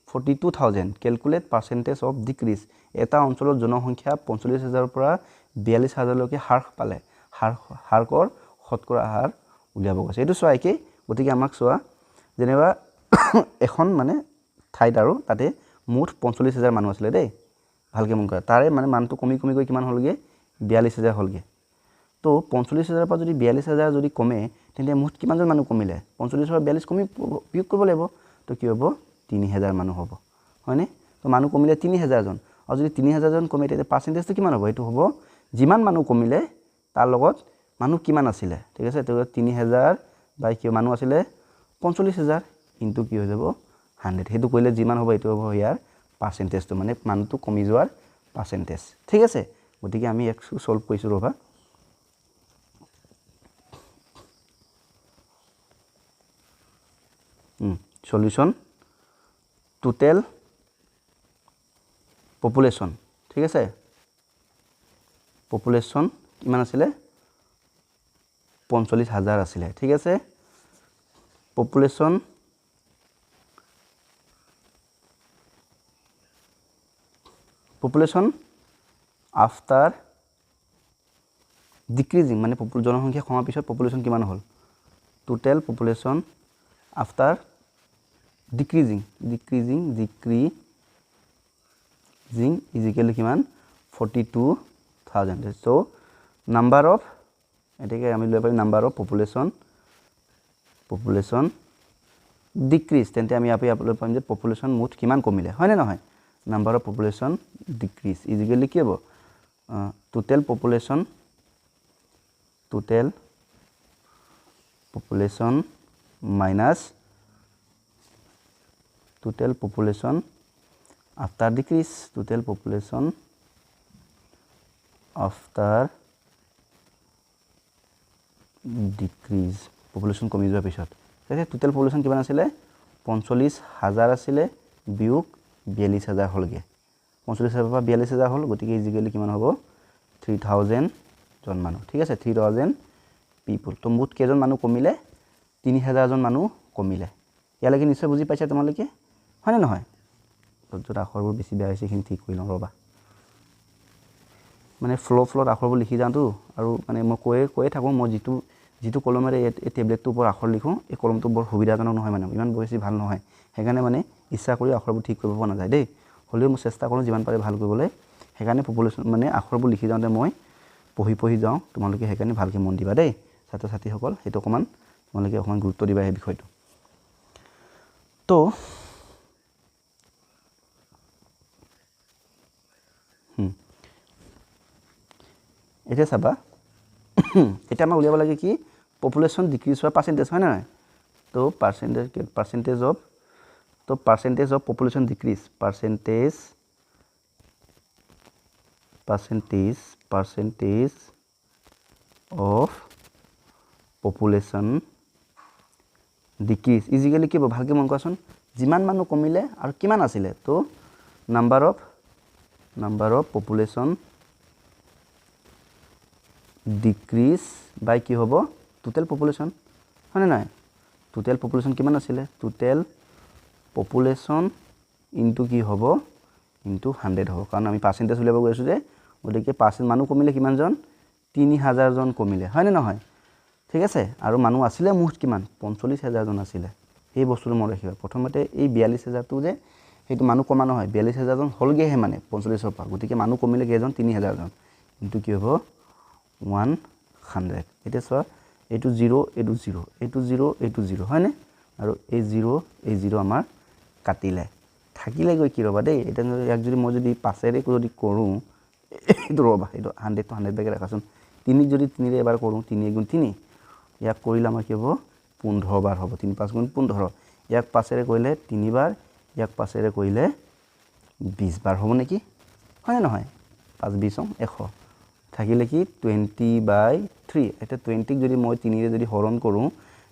42000 calculate percentage of decrease এটা অঞ্চলৰ জনসংখ্যা 45000 পৰা 42000 লৈকে হ্ৰাস পালে হ্ৰাসৰ শতকৰা হাৰ উলিয়াব গৈছে এটো চোৱা কি গতিকে আমাক চোৱা যেনেবা এখন মানে ঠাইত আৰু তাতে মুঠ 45000 মানুহ আছিল দেই ভালকে মন কৰা তাৰে মানে মানটো কমি গৈ কিমান হলগে 42000 হলগে তো 45000 পৰা যদি 42000 যদি কমে তেন্তে মুঠ কিমানজন মানুহ কমিলে 45 পৰা 42 কমি বিয়োগ কৰিব লাগিব তো কি হ'ব 3000 মানুহ হ'ব হয়নে তো মানুহ কমিলে 3000 জন আৰু যদি 3000 জন কমে তেন্তে পাৰ্চেন্টেজটো কিমান হ'ব এটো হ'ব যিমান মানুহ কমিলে তাৰ লগত মানুহ কিমান আছিল ঠিক আছে তো 3000 বাই কি মানুহ আছিল 45000 ইনটু কি হৈ যাব 100 হেতু কইলে যিমান হ'ব এটো হ'ব ইয়াৰ পাৰ্চেন্টেজটো মানে মানুহটো কমি যোৱাৰ পাৰ্চেন্টেজ ঠিক আছে গতিকে আমি এক সলভ কৰিছো ৰবা solution total population ঠিক আছে population কিমান আছিল 45000 আছিল ঠিক আছে population after decreasing মানে জনসংখ্যা কমাৰ পিছত population কিমান হল total population after decreasing is equal to কিমান 42000 so number of এটাকে আমি লৈ পাই number of population decrease তেন্তে আমি আপি আপলোড পাম যে population মুঠ কিমান কমিলে হয় না নহয় number of population decrease is equal to কি হ'ব total population minus total population after decrease total population after decrease population কমি যোৱাৰ পিছত তাতে total population কিমান আছিল 45000 আছিল বিয়োগ 42000 হলগে 45000 পৰা 42000 হল গতিকে ইজিকেলি কিমান হ'ব 3000 জন মানুহ ঠিক আছে 3000 people তো মুঠ কেজন মানুহ কমিলে 3000 জন মানুহ কমিলে ইয়ালৈকে নিশ্চয় বুজি পাইছা তোমালোকে হয় না নহয় যত আখৰবোৰ বেছি বেয়া হৈছে খিনি ঠিক কৰি লওঁ ৰবা মানে ফ্লত আখৰবোৰ লিখি যাওঁতো আৰু মানে মই কৈ থাকো মই যিটো কলমেৰে এই টেবলেটটোৰ ওপৰত আখৰ লিখো এই কলমটো বৰ সুবিধাজনক নহয় মানে ইমান বেছি ভাল নহয় হেকাৰণে মানে ইচ্ছা কৰি আখৰবোৰ ঠিক কৰিব পৰা নাযায় দেই হলেও মই চেষ্টা কৰোঁ যিমান পাৰে ভাল কৰিবলৈ হেকাৰণে পপুলেশ্যন মানে আখৰবোৰ লিখি যাওঁতে মই পঢ়ি যাওঁ তোমালোকে হেকাৰণে ভালকে মন দিবা দেই ছাত্ৰ ছাত্ৰীসকল হেতু অকমান তোমালোকে অকমান গুৰুত্ব দিবা এই বিষয়টো তো এটা চাবা এটা আমাৰ উলিয়াব লাগে কি পপুলেশ্যন ডিক্ৰিজ হোৱা পাৰ্চেন্টেজ হয় না তো percentage of population decrease percentage of population decrease ইজিক্যালি কি হ'ব ভালকৈ মন কৰাচোন যিমান মানুহ কমিলে আৰু কিমান আছিলে তো নাম্বাৰ অফ পপুলেশ্যন ডিক্ৰিজ বাই কি হ'ব টোটেল পপুলেশ্যন হয়নে নাই টোটেল পপুলেশ্যন কিমান আছিলে টোটেল পপুলেশ্যন ইনটু কি হ'ব ইনটু 100 হ'ব কাৰণ আমি পাৰ্চেণ্টেজ উলিয়াব গৈ আছোঁ যে গতিকে পাৰ্চেণ্ট মানুহ কমিলে কিমানজন 3000 জন কমিলে হয়নে নহয় ঠিক আছে আৰু মানুহ আছিলে মুঠ কিমান 45000 জন আছিলে এই বস্তুটো মনত ৰাখিবা প্ৰথমতে এই 42000টো যে সেইটো মানুহ কমা নহয় 42000 জন হলগেহে মানে 45ৰ পৰা গতিকে মানুহ কমিলে কেইজন 3000 জন ইনটু কি হ'ব 100 এতিয়া চোৱা এইটো 0 এইটো 0 এইটো 0 এইটো 0 হয়নে আৰু এই 0 আমাৰ কাটিলে থাকিলে গৈ কি ৰবা দেই এটা এক যদি মই যদি 5ৰে যদি কৰোঁ এইটো ৰবা এইটো 100 to 100 বেগে ৰাখাচোন 3 যদি 3ৰে এবাৰ কৰোঁ 3 গুণ 3 ইয়াক কৰিলে আমাৰ কি হ'ব 15 বাৰ হ'ব 3 5 গুণ 15 ইয়াক 5ৰে কৰিলে 3 বাৰ ইয়াক 5ৰে কৰিলে 20 বাৰ হ'ব নেকি হয় নহয় 5 20 100 থাকিলে কি 20/3 এটা 20ক যদি মই 3ৰে যদি হৰণ কৰোঁ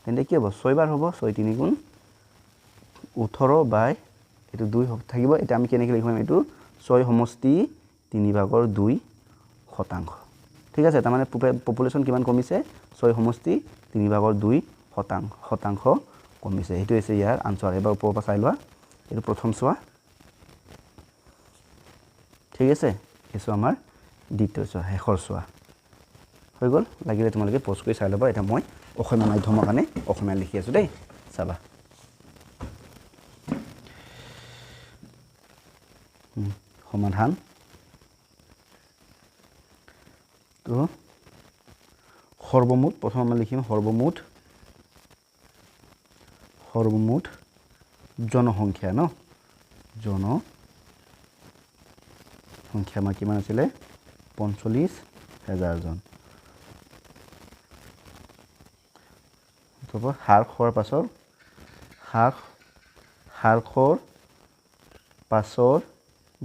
তেন্তে কি হ'ব 6 বাৰ হ'ব 6 3 গুণ 18 বাই এইটো 2 হ'ব থাকিব এটা আমি কেনেকৈ লিখিম এইটো 6 সমষ্টি 3/2 শতাংশ ঠিক আছে তাৰমানে পপুলেশ্যন কিমান কমিছে 6 সমষ্টি 3/2 শতাংশ কমিছে এইটো হৈছে ইয়াৰ আনসাৰ এবাৰ ওপৰৰ পৰা চাই লোৱা এইটো প্ৰথম চোৱা ঠিক আছে এইটো আমাৰ দ্বিতীয় চোৱা শেষৰ চোৱা হৈ গ'ল লাগিলে তোমালোকে পজ কৰি চাই ল'বা এটা মই অসমীয়া মাধ্যমৰ কাৰণে অসমীয়া লিখি আছোঁ দেই চাবা সমাধান তো সৰ্বমুঠ প্ৰথম আমি লিখিম সৰ্বমুঠ জনসংখ্যা ন জনসংখ্যা আমাৰ কিমান আছিলে 45000 জন তাৰপৰ হাৰ খোৱাৰ পাছৰ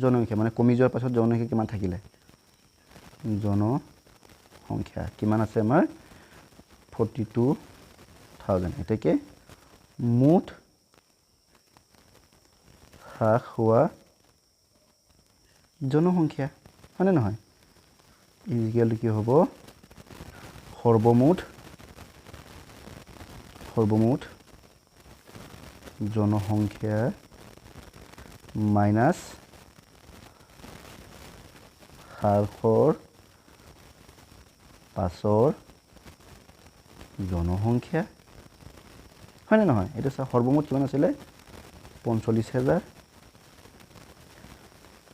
জনসংখ্যা মানে কমি যোৱাৰ পাছত জনসংখ্যা কিমান থাকিলে জনসংখ্যা কিমান আছে আমাৰ 42000 এটাকে মুঠ হ্ৰাস হোৱা জনসংখ্যা হয়নে নহয় ইজিক্যাল কি হ'ব সৰ্বমুঠ জনসংখ্যা মাইনাস হ্ৰাসৰ পাছৰ জনসংখ্যা হয়নে নহয় এটা চা সৰ্বমুঠ কিমান আছিলে 45000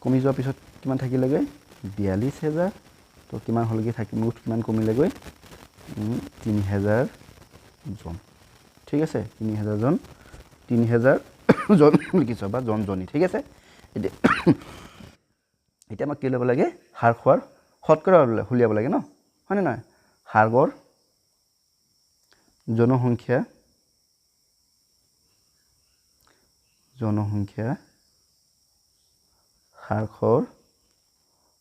কমি যোৱাৰ পিছত কিমান থাকিলেগৈ 42000 তো কিমান হলগে থাকি মুঠ কিমান কমিলেগৈ 3000 জন ঠিক আছে 3000 জন লিখিছো বা জনী ঠিক আছে এতিয়া আমাক কি ল'ব লাগে হাৰ খোৱাৰ শতকৰা উলিয়াব লাগে ন হয়নে নহয় হাৰৰ জনসংখ্যা হাৰৰ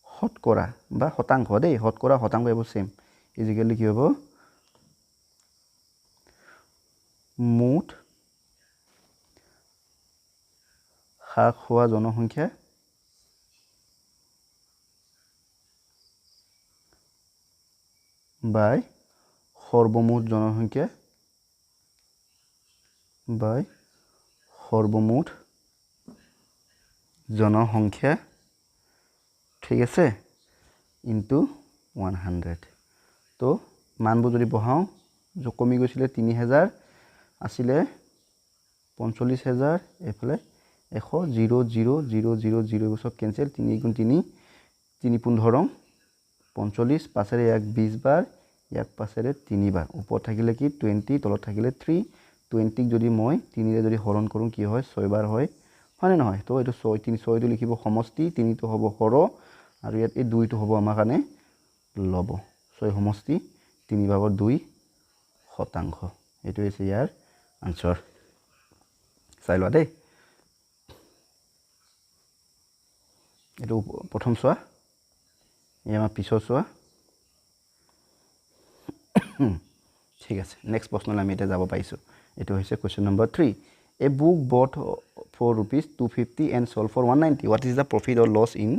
শতকৰা বা শতাংশ দেই শতকৰা শতাংশ এইবোৰ সেম ইজিক্যালি কি হ'ব মুঠ হ্ৰাস হোৱা জনসংখ্যা বাই সৰ্বমুঠ জনসংখ্যা বাই সৰ্বমুঠ জনসংখ্যা ঠিক আছে ইনটু 100 তো মানবোৰ যদি বহাও কমি গৈছিলে 3000 আছিলে 45000 এফালে 100 0 0 0 0 0 সব কেনসেল 3 গুণ 3 3 15 45 পাছেৰে এক 20 বাৰ ইয়াক পাছেৰে 3 বাৰ ওপৰত থাকিলে কি 20 তলত থাকিলে 3 20 যদি মই 3 ৰে যদি হৰণ কৰোঁ কি হয় 6 বাৰ হয় হয়নে নহয় তো এইটো 6 3 6 টো লিখিব সমষ্টি 3 টো হ'ব হৰ আৰু ইয়াত এই 2 টো হ'ব আমাৰ কাৰণে লব 6 সমষ্টি 3/2 শতাংশ এইটো হৈছে ইয়াৰ আনসাৰ চাই লোৱা দেই এইটো প্ৰথম চোৱা এই আমাৰ পিছৰ চোৱা ঠিক আছে নেক্সট প্ৰশ্নলৈ আমি এতিয়া যাব পাৰিছোঁ এইটো হৈছে question number 3 A book bought for rupees 250 and sold for 190 what is the profit or loss in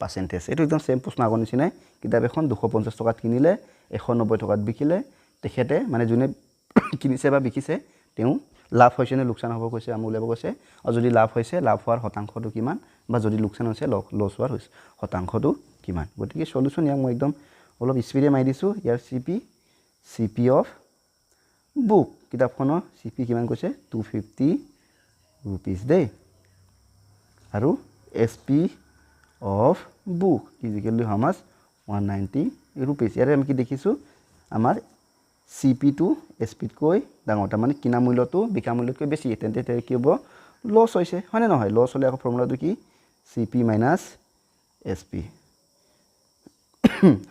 percentage এইটো একদম সেম প্ৰশ্ন আগৰ নিচিনাই কিতাপ এখন 250 টকাত কিনিলে 190 টকাত বিকিলে তেখেতে মানে যোনে কিনিছে বা বিকিছে তেওঁ লাভ হৈছে নে লোকচান হ'ব কৈছে আমি উলিয়াব কৈছে আৰু যদি লাভ হৈছে লাভ হোৱাৰ শতাংশটো কিমান বা যদি লোকচান হৈছে লছ হোৱাৰ শতাংশটো কিমান গতিকে সলিউশন ইয়াক মই একদম অলপ স্পিডে মাৰি দিছো ইয়াৰ সিপি অফ বুক কিতাপখনৰ সিপি কিমান কৈছে 250 rupees দেই আৰু SP of book is equal two how mass 190 rupees ইয়াৰে আমি কি দেখিছো আমাৰ সিপি টু এসপি তকৈ ডাঙৰ তাৰ মানে কিনা মূল্যটো বিকা মূল্যতকৈ বেছি তেন্তে কি হ'ব লছ হৈছে হয়নে নহয় লছ হলে আকৌ ফৰ্মুলাটো কি সিপি মাইনাস এসপি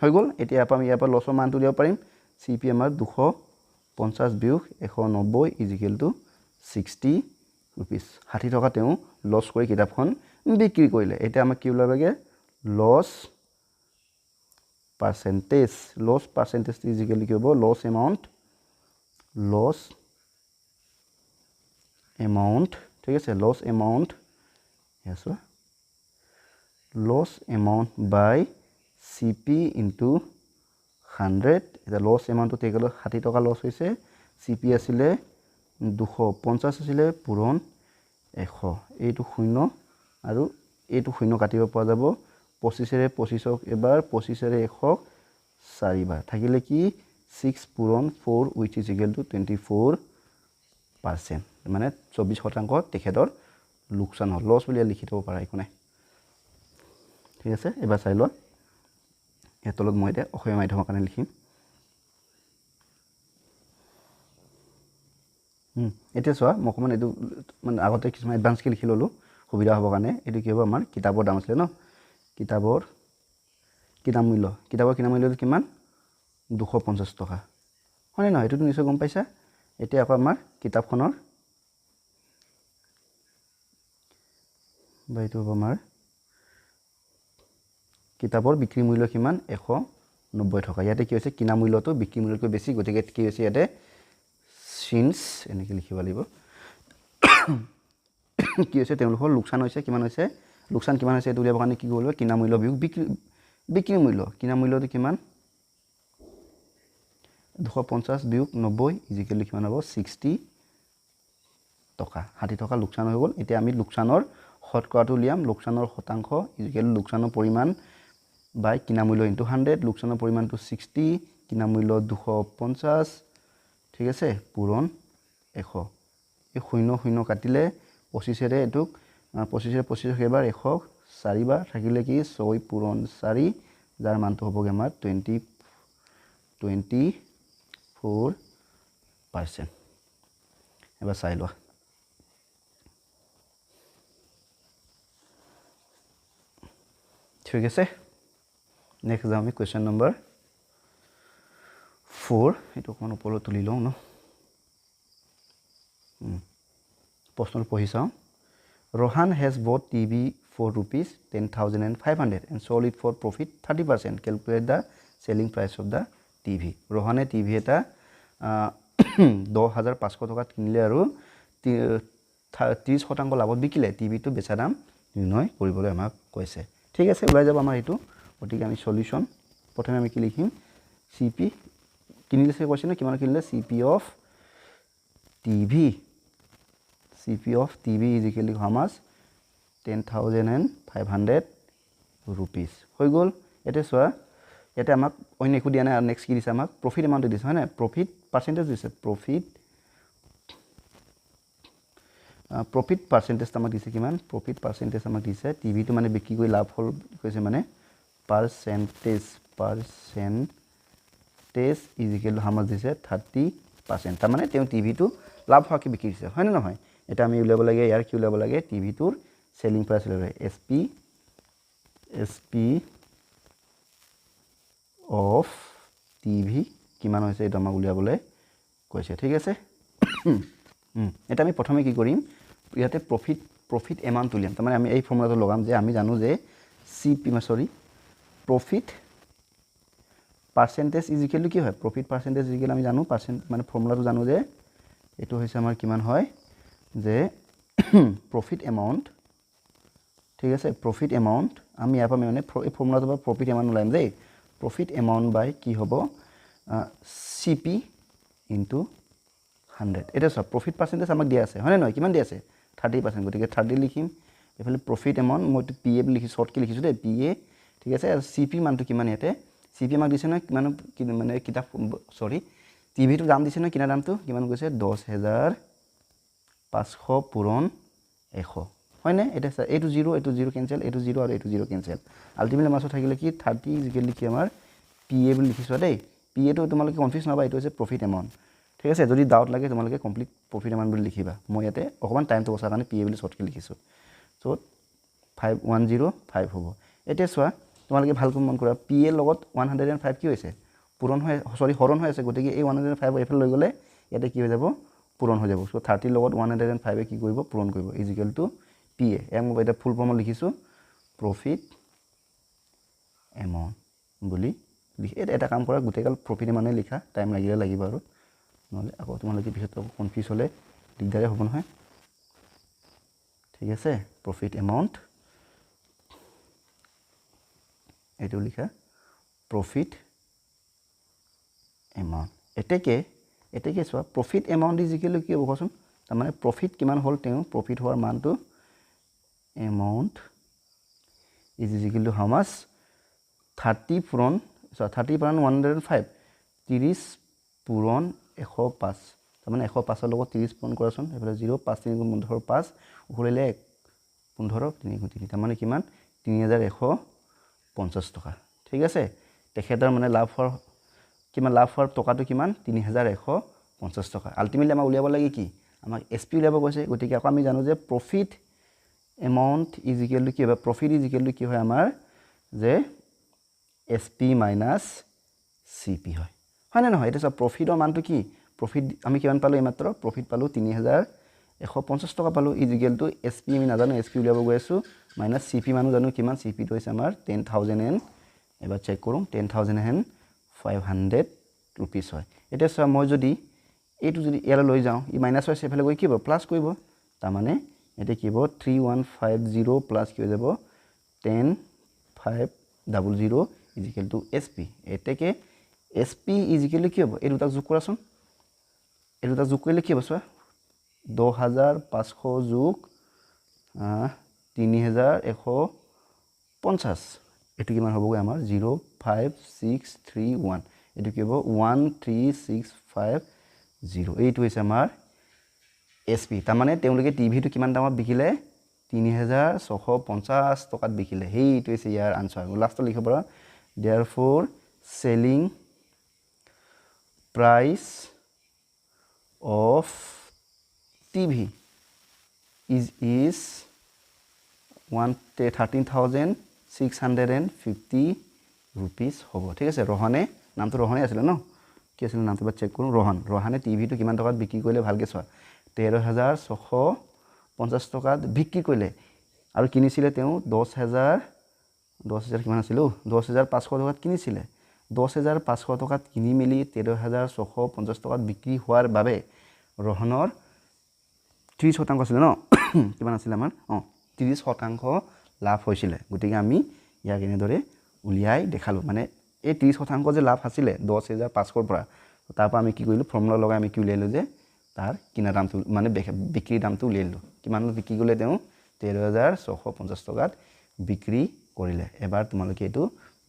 হৈ গ'ল এতিয়া আমি ইয়াৰ পৰা লছৰ মানটো উলিয়াব পাৰিম সিপি আমাৰ 250 বিয়োগ 190 ইজ ইকুৱেল টু 60 rupees 60 টকা তেওঁ লছ কৰি কিতাপখন বিক্ৰী কৰিলে এতিয়া আমাক কি উলিয়াব লাগে loss percentage is equal to কি হ'ব loss amount ঠিক আছে loss amount by CP into 100 এটা loss amount তো তেগল 60 টকা লছ হৈছে CP আছিলে 250 আছিলে পূৰণ 100 এইটো শূন্য আৰু এইটো শূন্য কাটিব পৰা যাব 25 ৰে 25ক এবাৰ 25 ৰে 100 চাৰিবাৰ থাকিলে কি 6 পূৰণ 4 which is equal to 24% মানে 24% তেখেতৰ লোকচান হ'ল লছ বুলি লিখি থব পাৰা একো নাই ঠিক আছে এবাৰ চাই লোৱা এ তলত মই এটা অসমীয়া মাধ্যমৰ কাৰণে লিখিম এতিয়া চোৱা মই অকমান এইটো মানে আগতে কিছুমান এডভান্স কে লিখি ললো সুবিধা হ'ব কাৰণে এইটো কি হ'ব আমাৰ কিতাপৰ দাম আছিল ন কিতাপৰ কিনা মূল্যটো কিমান 250 টকা হয়নে নহয় এটো নিশ্চয় গম পাইছা এতিয়া আকৌ আমাৰ কিতাপখনৰ বাইটো হ'ব আমাৰ কিতাপৰ বিক্ৰী মূল্য কিমান 190 টকা ইয়াতে কি হৈছে কিনা মূল্যটো বিক্ৰী মূল্যতকৈ বেছি গতিকে কি হৈছে ইয়াতে সিন্স এনেকৈ লিখিব লাগিব কি হৈছে তেওঁলোকৰ লোকচান হৈছে কিমান হৈছে লোকচান কিমান হৈছে এটো উলিয়াব কাৰণে কি কৰিব কিনা মূল্য বিয়োগ বিক্ৰী মূল্য কিনা মূল্যটো কিমান 250 বিয়োগ 90 ইজিকেল কিমান হ'ব 60 টকা 60 টকা লোকচান হৈ গ'ল এতিয়া আমি লোকচানৰ শতকৰাটো উলিয়াম লোকচানৰ শতাংশ ইজিকেল লোকচানৰ পৰিমাণ বাই কিনা মূল্য ইনটু 100 লোকচানৰ পৰিমাণটো 60 কিনা মূল্য 250 ঠিক আছে পূৰণ 100 এই শূন্য শূন্য কাটিলে 25 ৰে এটুক 25 ৰে 25 এবাৰ 100 চাৰিবাৰ থাকিলে কি 6 পূৰণ 4 যাৰ মানটো হ'বগে আমাৰ 24% এবাৰ চাই লোৱা ঠিক আছে নেক্সট যাম আমি কোৱেশ্চন নম্বৰ 4 এটো কোন ওপৰত তুলি লওঁ ন প্ৰশ্নটো পঢ়ি চাওঁ Rohan has bought TV for rupees 10,500 and sold it for profit 30%. Calculate the selling price of the TV. Rohane TV এটা 10,500 টকাত কিনিলে আৰু 30% লাভত বিকিলে টিভিটো বেচা দাম নিৰ্ণয় কৰিবলৈ আমাক কৈছে ঠিক আছে ওলাই যাব আমাৰ এটো গতিকে আমি সলিউশন প্ৰথমে আমি কি লিখিম সিপি কিনিলে সে কৈছে না কিমান কিনিলে সিপি of TV is equal to how much 10,500 rupees হৈ গ'ল এতে সোয়া এতে আমাক অন্য একো দিয়া নাই আৰু নেক্সট কি দিছে আমাক প্ৰফিট এমাউন্ট দিছে হয় না প্ৰফিট পাৰ্সেন্টেজ দিছে প্ৰফিট পাৰ্সেন্টেজ আমাক দিছে কিমান প্ৰফিট পাৰ্সেন্টেজ আমাক দিছে টিভি টো মানে বিক্ৰী কৰি লাভ হল কৈছে মানে percentage is equal to how much দিছে 30% তাৰ মানে তেওঁ টিভি টো লাভ হোৱাকে বিক্ৰী দিছে হয় না নহয় এটা আমি উলিয়াব লাগে ইয়াৰ কি উলিয়াব লাগে টিভি টোৰ সেলিং প্ৰাইস উলিয়াব লাগে SP অফ টিভি কিমান হৈছে এটা আমাক উলিয়াবলৈ কৈছে ঠিক আছে এটা আমি প্ৰথমে কি কৰিম ইয়াতে প্ৰফিট এমাউন্ট উলিয়াম তাৰ মানে আমি এই ফৰ্মুলাটো লগাম যে আমি জানো যে profit percentage is equal to কি হয় প্রফিট পার্সেন্টেজ ইজ ইকুয়াল আমি জানো পার্সেন্ট মানে ফর্মুলাটো জানো যে এইটো হৈছে আমাৰ কিমান হয় যে প্ৰফিট এমাউণ্ট ঠিক আছে প্ৰফিট এমাউণ্ট আমি ইয়াৰ পৰা মানে এই ফৰ্মুলাটোৰ পৰা প্ৰফিট এমাউণ্ট ওলাম দেই প্ৰফিট এমাউণ্ট বাই কি হ'ব CP ইনটু 100 এটা সব প্ৰফিট পাৰ্চেন্টেজ আমাক দিয়া আছে হয় নহয় কিমান দিয়া আছে 30% গতিকে 30 লিখিম এফালে প্ৰফিট এমাউণ্ট মই PA বুলি লিখি শৰ্ট কি লিখিছো দেই PA ঠিক আছে আৰু CP মানটো কিমান ইয়াতে CP আমাক দিছে না কিমান মানে কিতাপ সৰি টিভি টো দাম দিছে না কিনা দামটো কিমান গৈছে 10500 পূৰণ 100 হয় না এটা এইটো 0 কেনসেল এইটো 0 আৰু এইটো 0 কেনসেল আলটিমেটলি মাছ থাকিলে কি 30 ইকুৱেল কি আমাৰ PA বুলি লিখিছো দেই PA টো তোমালোকে কনফিউজ নহবা এইটো হৈছে প্ৰফিট এমাউণ্ট ঠিক আছে যদি ডাউট লাগে তোমালোকে কমপ্লিট প্ৰফিট এমাউণ্ট বুলি লিখিবা মই ইয়াতে অকমান টাইমটো বচাৰ কাৰণে PA বুলি শৰ্টকে লিখিছো সো 5105 হ'ব এতিয়া চোৱা তোমালোকে ভালকৈ মন কৰা PA লগত 105 কি হৈছে পূৰণ হয় সৰি হৰণ হৈ আছে গতিকে এই 105 এফালে লৈ গলে ইয়াতে কি হৈ যাব পূৰণ হৈ যাব সো 30 লগত 105 এ কি কৰিব পূৰণ কৰিব is equal to PA M এটা ফুল ফৰ্ম লিখিছো প্ৰফিট এমাউণ্ট বুলি লিখি এটা কাম কৰা গুটেকাল প্ৰফিট মানে লিখা টাইম লাগিলে লাগিব আৰু নহলে আকৌ তোমালোকে পিছত কনফিউজ হলে দিগদাৰে হ'ব নহয় ঠিক আছে প্ৰফিট এমাউণ্ট এটো লিখা প্ৰফিট এমাউণ্ট এতেকে চোৱা প্ৰফিট এমাউণ্ট ইজ ইকুৱেল কি হ'ব কোৱাচোন তাৰ মানে প্ৰফিট কিমান হ'ল তেওঁ প্ৰফিট হোৱাৰ মানটো amount is equal to how much 30 পূৰণ 30 পূৰণ 105 30 পূৰণ 105 তাৰ মানে 105 ৰ লগত 30 পূৰণ কৰাচোন এফালে 0 5 3 15 5 উখলিলে 15 3 3 তাৰ মানে কিমান 3150 টকা ঠিক আছে তেখেতৰ মানে লাভ হোৱাৰ টকাটো কিমান 3150 টকা আলটিমেটলি আমাৰ উলিয়াব লাগে কি আমাক SP উলিয়াব কৈছে গতিকে আকৌ আমি জানো যে profit amount is equal to কি হবে profit is equal to কি হয় আমাৰ যে SP minus CP হয় না নহয় এটা সব প্ৰফিটৰ মানটো কি প্ৰফিট আমি কিমান পালো এইমাত্ৰ প্ৰফিট পালো 3150 টকা পালো is equal to SP আমি নাজানো SP উলিয়াব গৈ আছো minus CP মানো জানো কিমান CP টো হৈছে আমাৰ 10000 এবাৰ চেক কৰো 10500 rupees হয় এটা সব মই যদি এইটো যদি ইয়ালৈ লৈ যাও ই মাইনাস হয় সেফালে গৈ কি হ'ব প্লাস কৰিব তাৰ মানে এটা কি হ'ব 3150 প্লাস কি হৈ যাব 10500 is equal to SP এটাকে SP is equal to কি হ'ব এই দুটা যোগ কৰাচোন এই দুটা যোগ কৰিলে কি হ'ব চোৱা 10500 যোগ 3150 এটো কিমান হ'বগৈ আমাৰ 05631 এটো কি হ'ব 13650 এইটো হৈছে আমাৰ SP তাৰ মানে তেওঁলোকে টিভি টো কিমান দামত বিকিলে 3650 টকাত বিকিলে হেইটো হৈছে ইয়াৰ আনসাৰ লাষ্টত লিখিব পৰা therefore selling price of TV is 13,650 rupees হ'ব ঠিক আছে ৰহনে নামটো ৰহনে আছিল ন কি আছিল নামটো চেক কৰো ৰহনে টিভি টো কিমান টকাত বিক্ৰী কৰিলে ভালকে চোৱা 13650 টকাত বিক্ৰী কৰিলে আৰু কিনিছিলে তেওঁ 10000 কিমান আছিল 10500 টকাত কিনিছিলে 10500 টকাত কিনি মিলি 13650 টকাত বিক্ৰী হোৱাৰ বাবে ৰহনৰ 30% আছিল ন কিমান আছিল আমাৰ 30% লাভ হৈছিল গতিকে আমি ইয়াক এনেদৰে উলিয়াই দেখালো মানে এই 30% যে লাভ আছিল 10500 ৰ পৰা তাৰ পৰা আমি কি কৰিলো ফৰ্মুলা লগাই আমি কি উলিয়াইলো যে তাৰ কিনা দামটো মানে বিক্ৰী দামটো উলিয়াইলো কিমান বিক্ৰী কৰিলে তেওঁ 13650 টকাত বিক্ৰী কৰিলে এবাৰ তোমালোকে এটো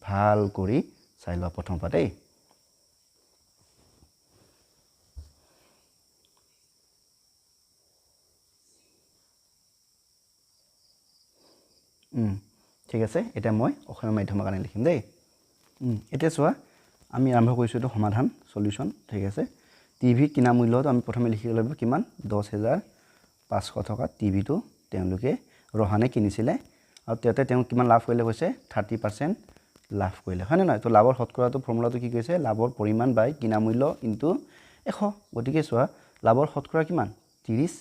ভাল কৰি চাই লোৱা প্ৰথম পাতেই ঠিক আছে এটা মই অসমীয়া মাধ্যমৰ কাৰণে লিখিম দেই এটা চোৱা আমি আৰম্ভ কৰিছো এটো সমাধান সলিউশন ঠিক আছে টিভি কিনা মূল্যটো আমি প্ৰথমে লিখি লব কিমান 10500 টকা টিভি টো তেওঁলোকে ৰহানে কিনিছিলে আৰু তেতে তেওঁ কিমান লাভ কৰিলে হৈছে 30% লাভ কৰিলে হয় না নহয় তো লাভৰ শতকৰাটো ফৰ্মুলাটো কি কৈছে লাভৰ পৰিমাণ বাই কিনা মূল্য ইনটু 100 গতিকে চোৱা লাভৰ শতকৰা কিমান 30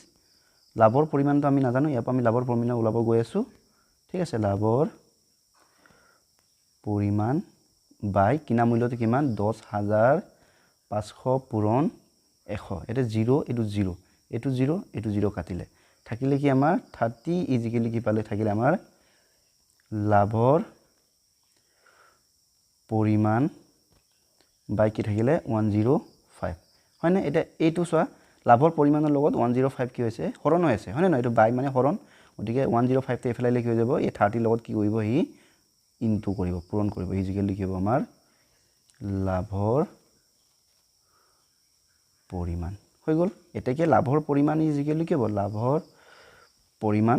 লাভৰ পৰিমাণটো আমি নাজানো ইয়াৰ পৰা আমি লাভৰ পৰিমাণ ওলাব গৈ আছো ঠিক আছে লাভৰ পৰিমাণ বাই কিনা মূল্যটো কিমান 10500 পূৰণ 100 এটা 0 এটো 0 এটো 0 এটো 0 কাটিলে থাকিলে কি আমাৰ 30 ইজিক্যালি কি পালে থাকিলে আমাৰ লাভৰ পৰিমাণ বাই কি থাকিলে 105 হয় না এটা এইটো চোৱা লাভৰ পৰিমাণৰ লগত 105 কি হৈছে হৰণ হৈ আছে হয় না এইটো বাই মানে হৰণ গতিকে 105 তে এফালে কি হৈ যাব এই 30 লগত কি কৰিব হি ইনটু কৰিব পূৰণ কৰিব ইজিক্যালি কি হ'ব আমাৰ লাভৰ পৰিমাণ হৈ গল এটাকে লাভৰ পৰিমাণ ইজিক্যালি কি হ'ব লাভৰ পৰিমাণ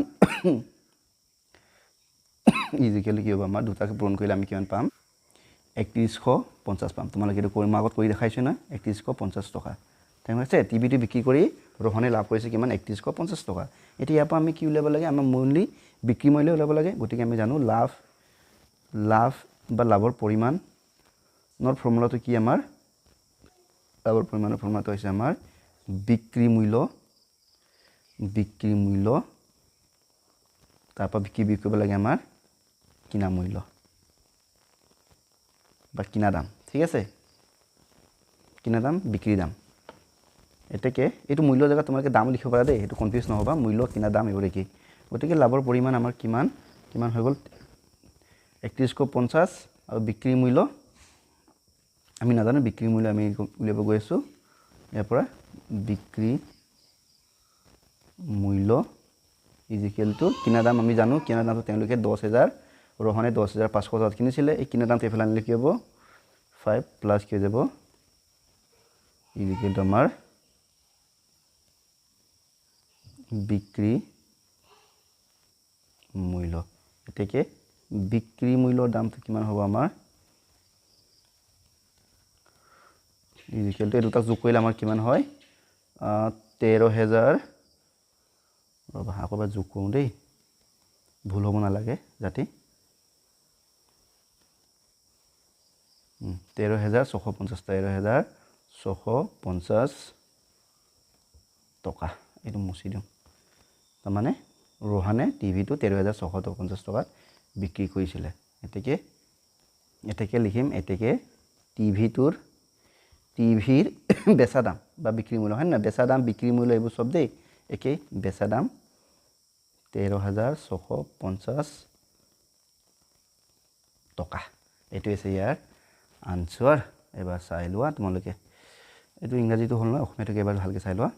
ইজিক্যালি কি হ'ব আমাৰ দুটাকে পূৰণ কৰিলে আমি কিমান পাম 3150 পাম তোমালোকে এটো কৰি আগত কৰি দেখাইছো না 3150 টকা তাই হৈছে টিভিটো বিক্ৰী কৰি ৰহনে লাভ কৰিছে কিমান 3150 টকা এতিয়া ইয়াৰ পৰা আমি কি উলাব লাগে আমাৰ মূল্য বিক্ৰী মূল্য উলাব লাগে গতিকে আমি জানো লাভ বা লাভৰ পৰিমাণৰ ফৰ্মুলাটো কি আমাৰ লাভৰ পৰিমাণৰ ফৰ্মুলাটো হৈছে আমাৰ বিক্ৰী মূল্য তাৰ পৰা বিক্ৰী কৰিব লাগে আমাৰ কিনা মূল্য বা কিনা দাম ঠিক আছে কিনা দাম বিক্ৰী দাম এটাকে এটো মূল্য জায়গা তোমালোকে দাম লিখিব পাৰা দেই এটো কনফিউজ নহবা মূল্য কিনা দাম এবোৰ কি গতিকে লাভৰ পৰিমাণ আমাৰ কিমান হৈ গল 3150 আৰু বিক্ৰী মূল্য আমি নাজানো বিক্ৰী মূল্য আমি উলিয়াব গৈ আছো ইয়াৰ পৰা বিক্ৰী মূল্য ইজিক্যাল টু কিনা দাম আমি জানো কিনা দামটো তেওঁলোকে 10000 ৰহনে 10500 টকাত কিনিছিলে এই কিনা দাম তেফালে আনিলে কি হ'ব 5 প্লাস কি যাব ইজিক্যাল টু আমাৰ বিক্ৰী মূল্য এটাকে বিক্ৰী মূল্যৰ দামটো কিমান হ'ব আমাৰ ইজিক্যাল টু দুটা যোগ কৰিলে আমাৰ কিমান হয় 13000 ৰবা আকবাৰ যোগ কৰোঁ দেই ভুল হ'ব নালাগে যাতে 13650 টকা এটো মুছি দিম তাৰ মানে ৰোহানে টিভিটো 13650 টাকাত বিক্ৰি কৰিছিল এটাকে লিখিম এটাকে টিভিৰ বেচা দাম বা বিক্ৰি মূল্য হয় না বেচা দাম বিক্ৰি মূল্য এইবোৰ সব দেই একে বেচা দাম 13650 টকা এটো আছে ইয়াৰ আনসাৰ এবাৰ চাই লোৱা তোমালোকে এটো ইংৰাজীটো হল না অসমীয়াটো এবাৰ ভালকে চাই লোৱা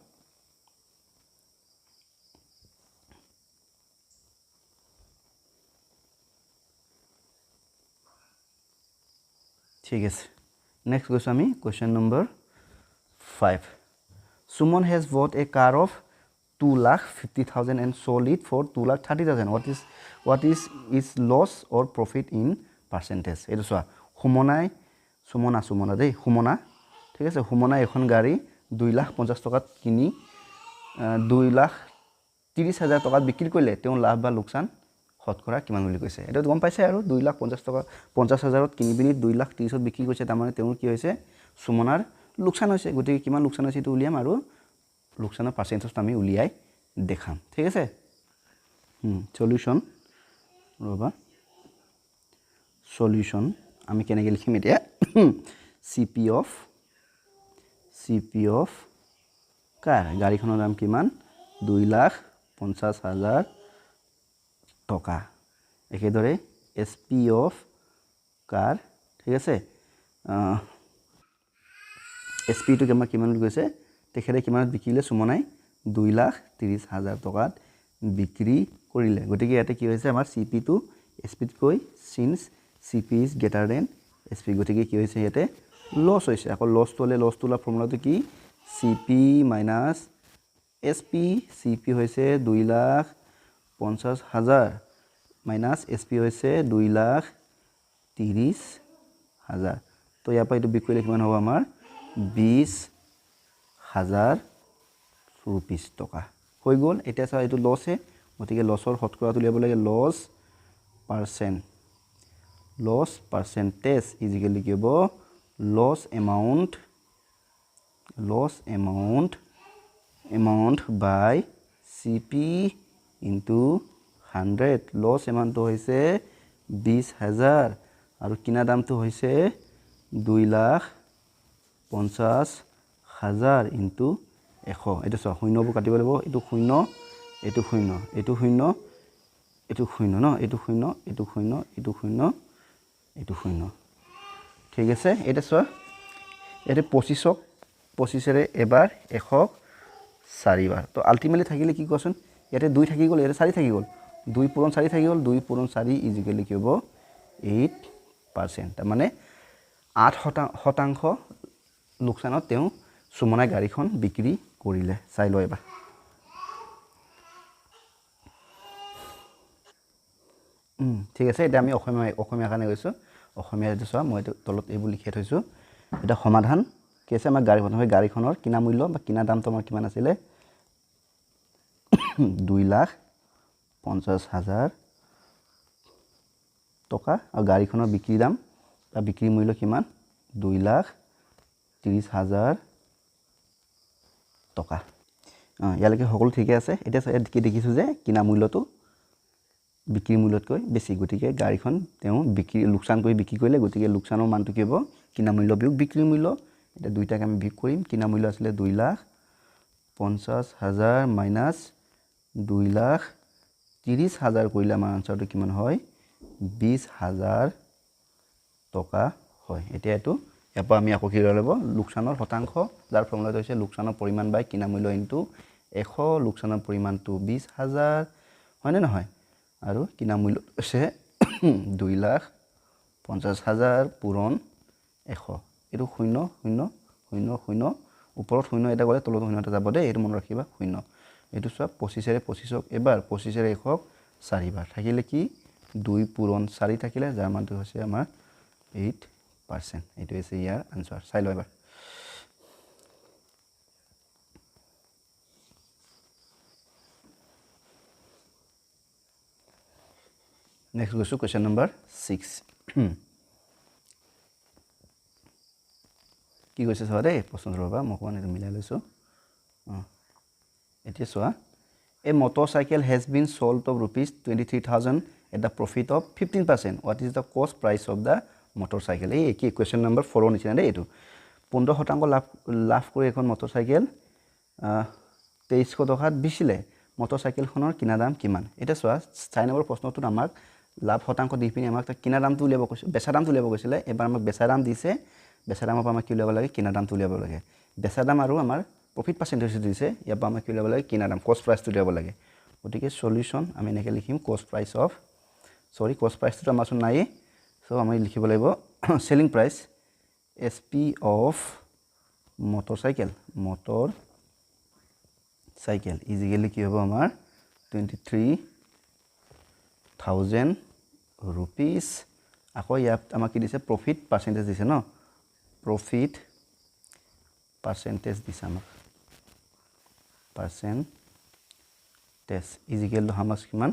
ঠিক আছে next question number 5 Suman has bought a car of 2,50,000 and sold it for 2,30,000 what is its loss or profit in percentage এটো সোয়া সুমনা দেই সুমনা ঠিক আছে সুমনা এখন গাড়ী 2,50,000 টাকাত কিনি 2,30,000 টাকাত বিক্ৰী কৰিলে তেওঁ লাভ বা লোকসান শতকৰা কিমান বুলি কৈছে এটা গম পাইছে আৰু 2,50,000 টাকা 50,000ত কিনি বিনি 2,30,000ত বিক্ৰী কৰিছে তাৰমানে তেওঁৰ কি হৈছে সুমনাৰ লোকসান হৈছে গতিকে কিমান লোকসান হৈছে এটো উলিয়াম আৰু লোকসানৰ পাৰ্চেন্টেজটো আমি উলিয়াই দেখাম ঠিক আছে সলিউশন ৰবা সলিউশন আমি কেনেকৈ লিখিম এতিয়া CP of কাৰ গাড়ীখনৰ দাম কিমান 2,50,000 টকা একেদৰে SP of কাৰ ঠিক আছে SP টো কিমান বুলি কৈছে তেখেতে কিমানত বিকিলে সুমনাই 2,30,000 টকাত বিক্ৰী কৰিলে গতিকে ইয়াতে কি হৈছে আমাৰ CP টো SP তকৈ since CP is greater than SP গতিকে কি হৈছে ইয়াতে লস হৈছে আকৌ লস তোলা ফৰ্মুলাটো কি CP minus SP CP হৈছে 2,50,000 minus SP হৈছে 2,30,000 তো ইয়াৰ পৰা এইটো বিক্ৰীলে কিমান হ'ব আমাৰ 20,000 रुपीस টকা হৈ গল এতিয়া চা এইটো লস হে গতিকে লসৰ শতকৰা তুলিয়াব লাগে লস পার্সেন্টেজ ইজিক্যালি কি হ'ব loss amount by CP into 100 loss amount to হৈছে 20,000 আৰু কিনা দামটো হৈছে 2,50,000 1000 ইনটু 100 এটা চোৱা শূন্যবোৰ কাটিব লাগিব এটো শূন্য এটো শূন্য এটো শূন্য এটো শূন্য ন এটো শূন্য এটো শূন্য এটো শূন্য এটো শূন্য ঠিক আছে এটা চোৱা এতে 25 ৰে এবাৰ 100 4 বাৰ তো আলটিমেটলি থাকিলে কি কোৱাচোন ইয়াতে 2 থাকি গ'ল ইয়াতে 4 থাকি গ'ল 2 পূৰণ 4 থাকি গ'ল 2 পূৰণ 4 ইজিক্যালি কি হ'ব 8% তাৰ মানে 8% লোকসানত তেওঁ সুমনাই গাড়ীখন বিক্ৰী কৰিলে চাই লয় এবাৰ ঠিক আছে এটা আমি অসমীয়া কাৰণে গৈছো অসমীয়া যেটো চোৱা মই তলত এইবোৰ লিখি থৈছো এটা সমাধান কি আছে আমাৰ গাড়ীখনৰ কিনা মূল্য বা কিনা দামটো আমাৰ কিমান আছিল 2,50,000 টকা আৰু গাড়ীখনৰ বিক্ৰী দাম বা বিক্ৰী মূল্য কিমান 2,30,000 টকা ইয়ালৈকে সকলো ঠিকে আছে এতিয়া কি দেখিছো যে কিনা মূল্যটো বিক্ৰী মূল্যতকৈ বেছি গতিকে গাড়ীখন তেওঁ বিক্ৰী লোকসান কৰি বিক্ৰী কৰিলে গতিকে লোকসানৰ মানটো কি হ'ব কিনা মূল্য বিয়োগ বিক্ৰী মূল্য এটা দুইটাক আমি বিয়োগ কৰিম কিনা মূল্য আছিল 2,50,000 মাইনাস 2,30,000 কৰিলে আমাৰ আনসাৰটো কিমান হয় 20,000 টকা হয় এতিয়া এটো ইয়াৰ আমি আকৌ কি ল'ব লোকসানৰ শতাংশ যাৰ ফৰ্মুলাটো হৈছে লোকসানৰ পৰিমাণ বাই কিনা মূল্য ইনটু 100 লোকসানৰ পৰিমাণটো 20,000 হয় নে নহয় আৰু কিনা মূল্য আছে 2,50,000 পূৰণ 100 এটো 0 0 0 0 ওপৰত 0 এটা গলে তলত 0 এটা যাব দে এটো মন ৰাখিবা 0 এটো সব 25 ৰে 25ক এবাৰ 25 ৰে 100ক 4 বাৰ থাকিলে কি 2 পূৰণ 4 থাকিলে যাৰ মানটো হৈছে আমাৰ 8% এটো হৈছে ইয়াৰ আনসাৰ চাই লয় এবাৰ Next goes to question number 6. কি কৈছে চোৱা দেই প্ৰশ্ন ৰবা মই কোৱা নেটো মিলাই লৈছো এতিয়া চোৱা A motorcycle has been sold of rupees 23,000 at the profit of 15%. What is the cost price of the motorcycle? এই কি question number 4 নিচিনা দেই এটো 15% লাভ কৰি এখন মটৰচাইকেল 2300 টকাত বিচিলে মটৰচাইকেলখনৰ কিনা দাম কিমান এটা চোৱা 4 নম্বৰ প্ৰশ্নটোত আমাক লাভ শতাংশ দি পিনি আমাক কিনা দামটো উলিয়াব কৈছে বেচা দামটো উলিয়াব কৈছিলে এবাৰ আমাক বেচা দাম দিছে বেচা দামৰ পৰা আমাক কি উলিয়াব লাগে কিনা দামটো উলিয়াব লাগে বেচা দাম আৰু আমাৰ প্ৰফিট পাৰ্চেন্টেজ দিছে ইয়াৰ পৰা আমাক কি উলিয়াব লাগে কিনা দাম কষ্ট প্ৰাইচটো উলিয়াব লাগে গতিকে সলিউশন আমি এনেকৈ লিখিম কষ্ট প্ৰাইচটো আমাৰ চোন নাই সো আমি লিখিব লাগিব selling price SP of motorcycle ইজিক্যালি কি হ'ব আমাৰ 23,000 rupees আকৌ ইয়াত আমাক কি দিছে প্ৰফিট পাৰ্চেন্টেজ দিছে ন প্ৰফিট পাৰ্চেন্টেজ দিছে আমাক পাৰ্চেন্টেজ ইজিক্যাল টু হাউ মাচ কিমান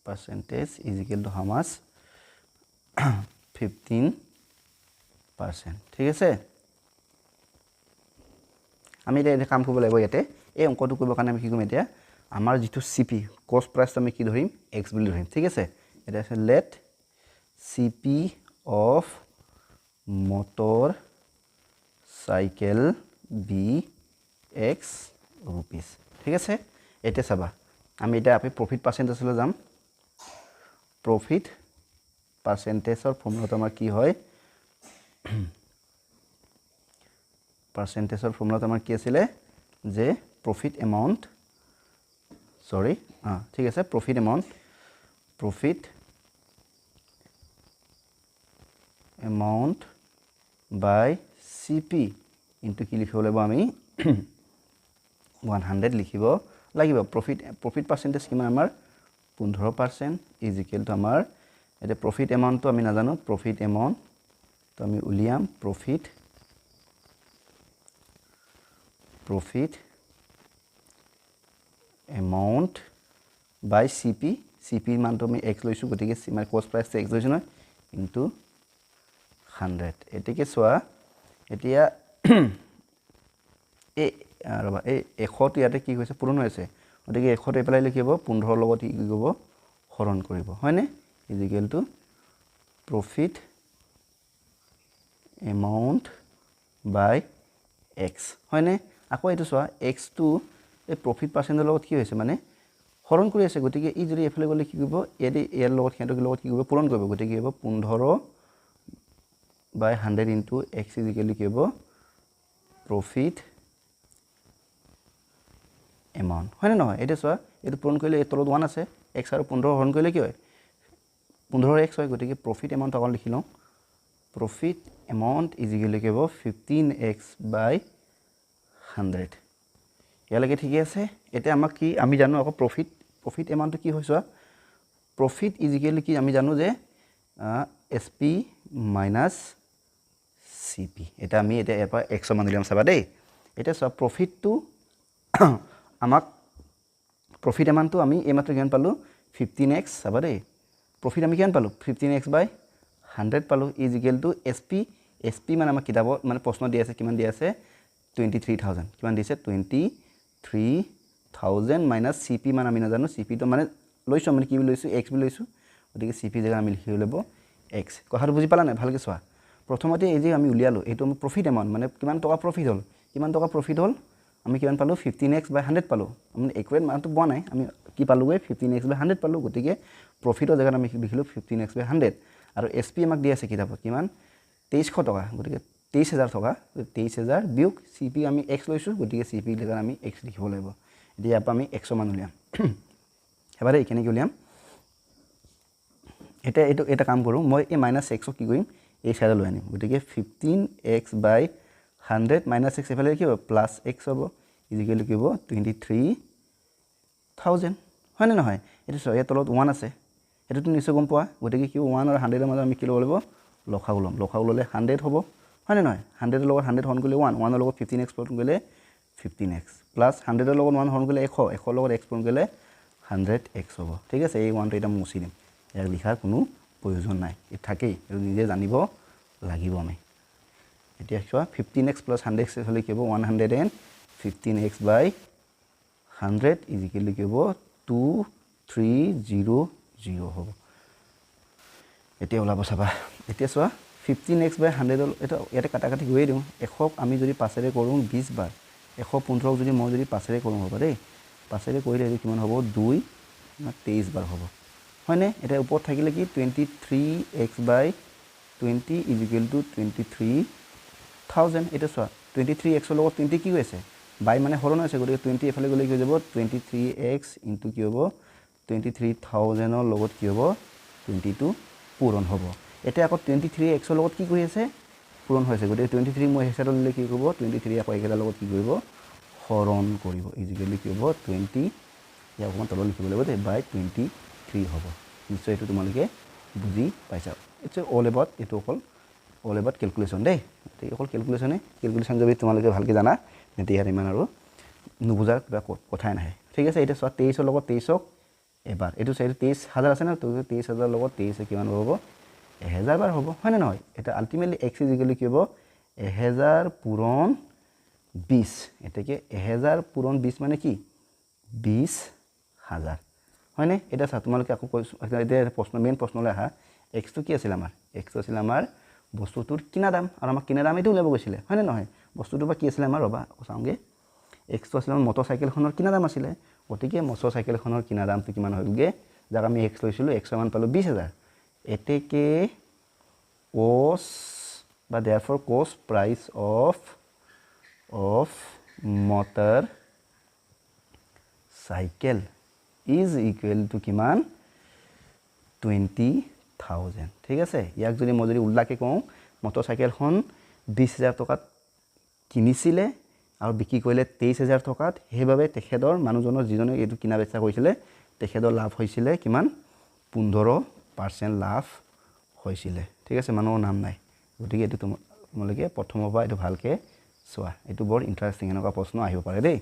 পাৰ্চেন্টেজ ইজিক্যাল টু হাউ মাচ 15% ঠিক আছে আমি এটা কাম কৰিব লাগিব ইয়াতে এই অংকটো কৰিব কাৰণে আমি কি কৰিম এতিয়া আমাৰ যেটো সিপি কষ্ট প্ৰাইস আমি কি ধৰিম x বুলি ধৰিম ঠিক আছে এটা আছে let CP of motorcycle B x rupees ঠিক আছে এটা চাবা আমি এটা আপি প্ৰফিট পাৰ্চেন্টেজলৈ যাম প্ৰফিট পাৰ্চেন্টেজৰ ফৰ্মুলাটো আমাৰ কি হয় পাৰ্চেন্টেজৰ ফৰ্মুলাটো আমাৰ কি আছিল যে প্ৰফিট এমাউন্ট সৰি ঠিক আছে প্ৰফিট এমাউন্ট বাই সিপি ইনটু কি লিখিব লাগিব আমি 100 লিখিব লাগিব প্ৰফিট পাৰ্চেন্টেজ কিমান আমাৰ 15% ইজ ইকুৱেল টু আমাৰ এটা প্ৰফিট এমাউন্টটো আমি নাজানো প্ৰফিট এমাউন্ট তো আমি উলিয়াম প্ৰফিট এমাউন্ট বাই সিপি সিপি মানটো আমি x লৈছো গতিকে আমাৰ কষ্ট প্ৰাইসটো x লৈছো না ইনটু 100 এটিকে চোৱা এতিয়া ৰবা এই 100 টো ইয়াতে কি হৈছে পূৰণ হৈছে গতিকে 100 টো এপ্লাই লিখিব 15 লগত কি কৰিব হৰণ কৰিব হয়নে is equal to profit amount by x হয়নে আকৌ এটো চোৱা x টো এই প্ৰফিট পাৰ্চেন্টৰ লগত কি হৈছে মানে হৰণ কৰি আছে গতিকে ই যদি এফালে গলে কি কৰিব ইয়াৰ লগত হেতৰ লগত কি কৰিব পূৰণ কৰিব গতিকে কি হ'ব 15/100 into x is equal to কি হ'ব প্ৰফিট এমাউন্ট হয়নে নহয় এটা চোৱা এটো পূৰণ কৰিলে এই তলত 1 আছে x আৰু 15 হৰণ কৰিলে কি হয় 15x হয় গতিকে প্ৰফিট এমাউন্ট অকল লিখি লওঁ profit amount is equal to কি হ'ব 15x/100 ইয়ালৈকে ঠিক আছে এটা আমাক কি আমি জানো আকৌ প্ৰফিট এমাউন্ট কি হয় চোৱা প্ৰফিট is equal to কি আমি জানো যে SP minus CP এটা আমি এটা এপা 100 মান দিলাম চাবা দেই এটা চোৱা প্ৰফিট টু আমাক প্ৰফিট এমাউন্ট আমি এইমাত্ৰ কিমান পালো 15x চাবা দেই প্ৰফিট আমি কিমান পালো 15x/100 পালো is equal to SP মানে আমাক কিতাবত মানে প্ৰশ্ন দি আছে কিমান দি আছে 23000 কিমান দিছে 23000 minus CP মান আমি নাজানো CP তো মানে লৈছো মানে কি লৈছো x বি লৈছো গতিকে CP জায়গা আমি লিখি লব x কথাটো বুজি পালা নাই ভালকে চোৱা প্ৰথমতে এই যে আমি উলিয়ালো এটো প্ৰফিট এমাউন্ট মানে কিমান টকা প্ৰফিট হল আমি কিমান পালো 15x/100 পালো আমি একুৰেট মানটো পোৱা নাই আমি কি পালোগে 15x/100 পালো গতিকে প্ৰফিটৰ জায়গাত আমি লিখিলো 15x/100 আৰু SP আমাক দি আছে কিতাপত কিমান 2300 টকা গতিকে 23000 টকা 23000 বিয়োগ CP আমি x লৈছো গতিকে CP জায়গাত আমি x লিখিব লাগিব এতিয়া আপা আমি 100 মান উলিয়াম এবারে এখানে কি উলিয়াম এটা কাম কৰো মই এই -x কি কৰিম এই সাইডে লৈ আনিম গতিকে 15x/100 -x এফালে কি হ'ব +x হ'ব ইকুৱেল কি হ'ব 23000 হয় না নহয় এটা সয় তলত 1 আছে এটোটো নিশ্চয় গম পোৱা গতিকে কি 1 আৰু 100 এর মাজত আমি কি লব লাগিব লখাও ললে 100 হ'ব হয় না নহয় 100 এর লগত 100 হৰণ কৰিলে 1 1 এৰ লগত 15x হৰণ কৰিলে 15x প্লাস 100 এৰ লগত 1 হৰণ কৰিলে 100 100 এৰ লগত x হৰণ কৰিলে 100x হ'ব ঠিক আছে এই 1 টো এটা মুছি দিম ইয়াৰ লিখাৰ কোনো প্ৰয়োজন নাই ই থাকেই এটো নিজে জানিব লাগিব আমি এতিয়া চোৱা 15x + 100x হলে কি হ'ব 115x/100 is equal to কি হ'ব 2300 হ'ব এতিয়া ওলাব চাবা এতিয়া চোৱা 15x/100 এটা ইয়াতে কাটাকাটি গৈ দিও 100 আমি যদি 5 এৰে কৰো 20 বাৰ 115 যদি মই যদি 5 এৰে কৰো হ'ব দেই 5 এৰে কৰিলে কিমান হ'ব 2 না 23 বাৰ হ'ব হয়নে এটা ওপৰত থাকিলে কি 23x/20 is equal to 23000 এটা চোৱা 23x ৰ লগত 20 কি হৈছে বাই মানে হৰণ আছে গতিকে 20 এফালে গলে কি হৈ যাব 23x * কি হ'ব 23000 ৰ লগত কি হ'ব 22 পূৰণ হ'ব এটা আকৌ 23x ৰ লগত কি কৰি আছে পূৰণ হৈছে গতিকে 23 মই হেছাটো ললে কি কৰিব 23 আকৌ একেটা লগত কি কৰিব হৰণ কৰিব ইকুৱেল কি হ'ব 20 ইয়াক অকমান তলত লিখিব লাগিব বাই 23 হ'ব নিশ্চয় এটো তোমালোকে বুজি পাইছা ইটস অল এবাউট এটো অল এবাউট ক্যালকুলেশন দেই এই অকল ক্যালকুলেশন যদি তোমালোকে ভালকে জানা তেতিয়া ইমান আৰু নুবুজাৰ কিবা কথাই নাহে ঠিক আছে এটা চোৱা 23 ৰ লগত 23ক এবাৰ এটো চাই 23000 আছে না তো 23000 ৰ লগত 23 কিমান হ'ব 1000 বাৰ হ'ব হয় না নহয় এটা আলটিমেটলি x = কি হ'ব 1000 পূৰণ 20 এটাকে 1000 পূৰণ 20 মানে কি 20000 হয়নে এটা চা তোমালোকে আকৌ কৈছো এটা প্ৰশ্ন মেইন প্ৰশ্নলৈ আহা x টো কি আছিল আমাৰ x টো আছিল আমাৰ বস্তুটোৰ কিনা দাম আৰু আমাক কিনা দাম এটো উলাব গৈছিল হয় না নহয় বস্তুটো বা কি আছিল আমাৰ ৰবা চাওঁগে x টো আছিল মটৰচাইকেলখনৰ কিনা দাম আছিল গতিকে মটৰচাইকেলখনৰ কিনা দামটো কিমান হলগে যাক আমি x লৈছিলো 100 মান পালো 20000 এতেকে cos বা therefore cost price of motor cycle is equal to কিমান 20000 ঠিক আছে ইয়াক যদি মই যদি উল্লাকে কওঁ মটৰচাইকেলখন 20000 টকাত কিনিছিলে আৰু বিক্ৰী কৰিলে 23000 টকাত হেবাবে তেখেতৰ মানুহজনৰ যিজনে এটো কিনা বেচা কৰিছিলে তেখেতৰ লাভ হৈছিলে কিমান 15% লাভ হৈছিলে ঠিক আছে মানুহৰ নাম নাই গতিকে এটো তোমালোকে প্ৰথমৰ পৰা এটো ভালকে চোৱা এটো বৰ ইন্টাৰেষ্টিং এনেকুৱা প্ৰশ্ন আহিব পাৰে দেই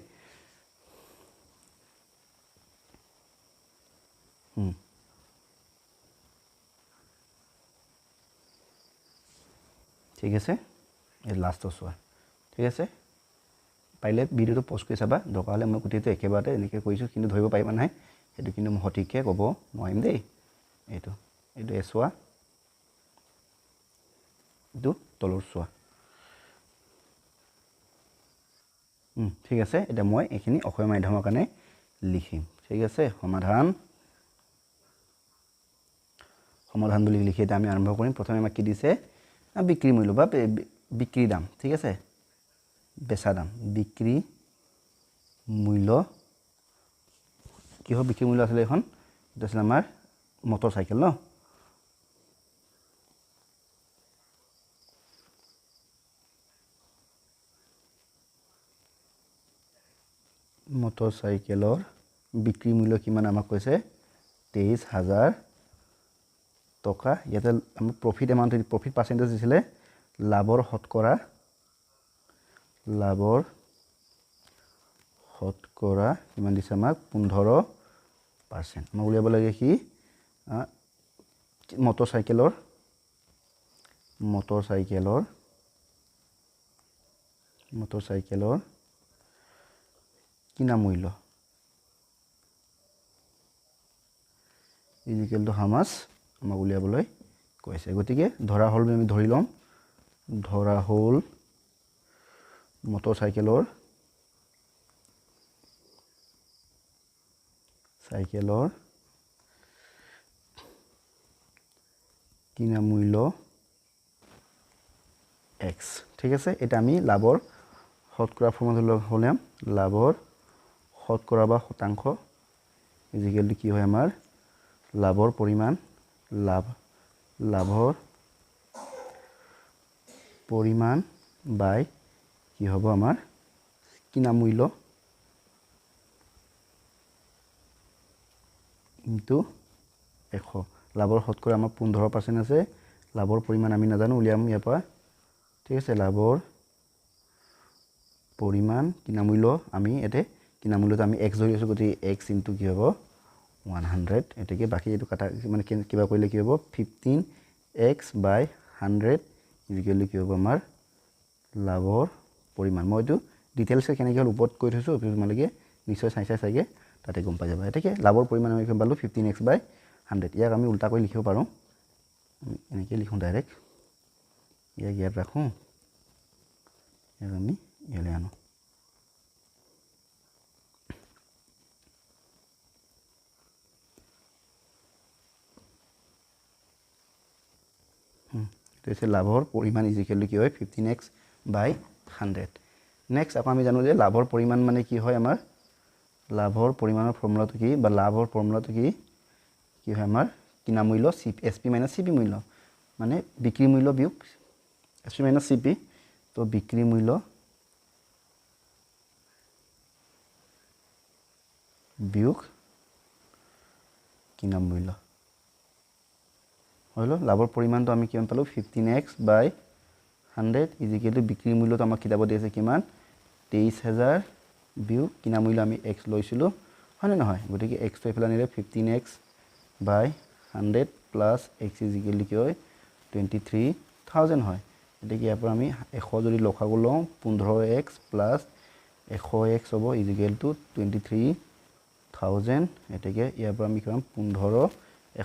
ঠিক আছে এই লাষ্টৰ চোৱা ঠিক আছে পাইলে ভিডিওটো পজ কৰি চাবা দৰকাৰ হলে মই কুটিটো একেবাৰতে এনেকৈ কৈছো কিন্তু ধৰিব পাৰিবা নাই এটো কিন্তু মই সঠিককৈ ক'ব নোৱাৰিম দেই এটো এচোৱা এটো তলৰ চোৱা ঠিক আছে এটা মই এখিনি অসমীয়া মাধ্যমৰ কাৰণে লিখিম ঠিক আছে সমাধান বুলি লিখি এটা আমি আৰম্ভ কৰিম প্ৰথমে আমাক কি দিছে বিক্ৰী মূল্য বা বিক্ৰী দাম ঠিক আছে বেচা দাম বিক্ৰী মূল্য কি হয় বিক্ৰী মূল্য আছিল এখন এটা আছিল আমাৰ মটৰ চাইকেল ন মটৰ চাইকেলৰ বিক্ৰী মূল্য কিমান আমাক কৈছে 23000 টকা ইয়াতে আমাৰ প্ৰফিট এমাউন্ট প্ৰফিট পাৰ্চেন্টেজ দিছিলে লাভৰ শতকৰা কিমান দিছে আমাক 15% মই উলিয়াব লাগে কি মটৰ চাইকেলৰ কিনা মূল্য ইকুৱেল টু হাউ মাছ আমাক উলিয়াবলৈ কৈছে গতিকে ধৰা হল আমি ধৰি লম ধৰা হল মটৰ চাইকেলৰ কিনা মূল্য x ঠিক আছে এটা আমি লাভৰ শতকৰা ফৰ্মুলা হলে লাভৰ শতকৰা বা শতাংশ ইকুৱেল টু কি হয় আমাৰ লাভৰ পৰিমাণ লাভৰ পৰিমাণ বাই কি হ'ব আমাৰ কিনা মূল্য ইনটু 100 লাভৰ শতকৰা আমাৰ 15% আছে লাভৰ পৰিমাণ আমি নাজানো উলিয়াম ইয়াৰ পৰা ঠিক আছে লাভৰ পৰিমাণ কিনা মূল্য আমি এতে কিনা মূল্যটো আমি x ধৰি আছো গতি x ইনটু কি হ'ব 100 এটাকে বাকি এটো কাটা মানে কিবা কইলে কি হ'ব 15x by 100 ইকুৱেল কি হ'ব আমাৰ লাভৰ পৰিমাণ মই এটো ডিটেইলছ কেনেকৈ হল ওপৰত কৈ থৈছো তোমালোকে নিশ্চয় চাইগে তাতে গম পাই যাবা এটাকে লাভৰ পৰিমাণ আমি পালো 15x by 100 ইয়াক আমি উল্টা কৰি লিখিব পাৰো আমি এনেকৈ লিখো ডাইৰেক্ট ইয়াত ৰাখো ইয়াক আমি ইয়ালে আনো তো লাভৰ পৰিমাণ ইকুৱেল কি হয় 15x by 100 নেক্সট আপা আমি জানো যে লাভৰ পৰিমাণ মানে কি হয় আমাৰ লাভৰ পৰিমাণৰ ফৰ্মুলাটো কি বা লাভৰ ফৰ্মুলাটো কি হয় আমাৰ কিনা মূল্য SP - CP মূল্য মানে বিক্ৰী মূল্য বিয়োগ SP - CP তো বিক্ৰী মূল্য বিয়োগ কিনা মূল্য হলো লাভৰ পৰিমাণটো আমি কিমান পালো 15x by 100 ইকুৱেল টু বিক্ৰী মূল্যটো আমাক কিতাবত দিছে কিমান 23000 বিয়োগ কিনা মূল্য আমি x লৈছিলো হয় নহয় গতিকে x তো এফালে নিলে 15x by 100 plus x equal কি হয় 23000 হয় এটাকে ইয়াৰ পৰা আমি 100 যদি লখাগু লওঁ 15x plus 100x হ'ব ইকুৱেল টু 23000 এটাকে ইয়াৰ পৰা আমি কিমান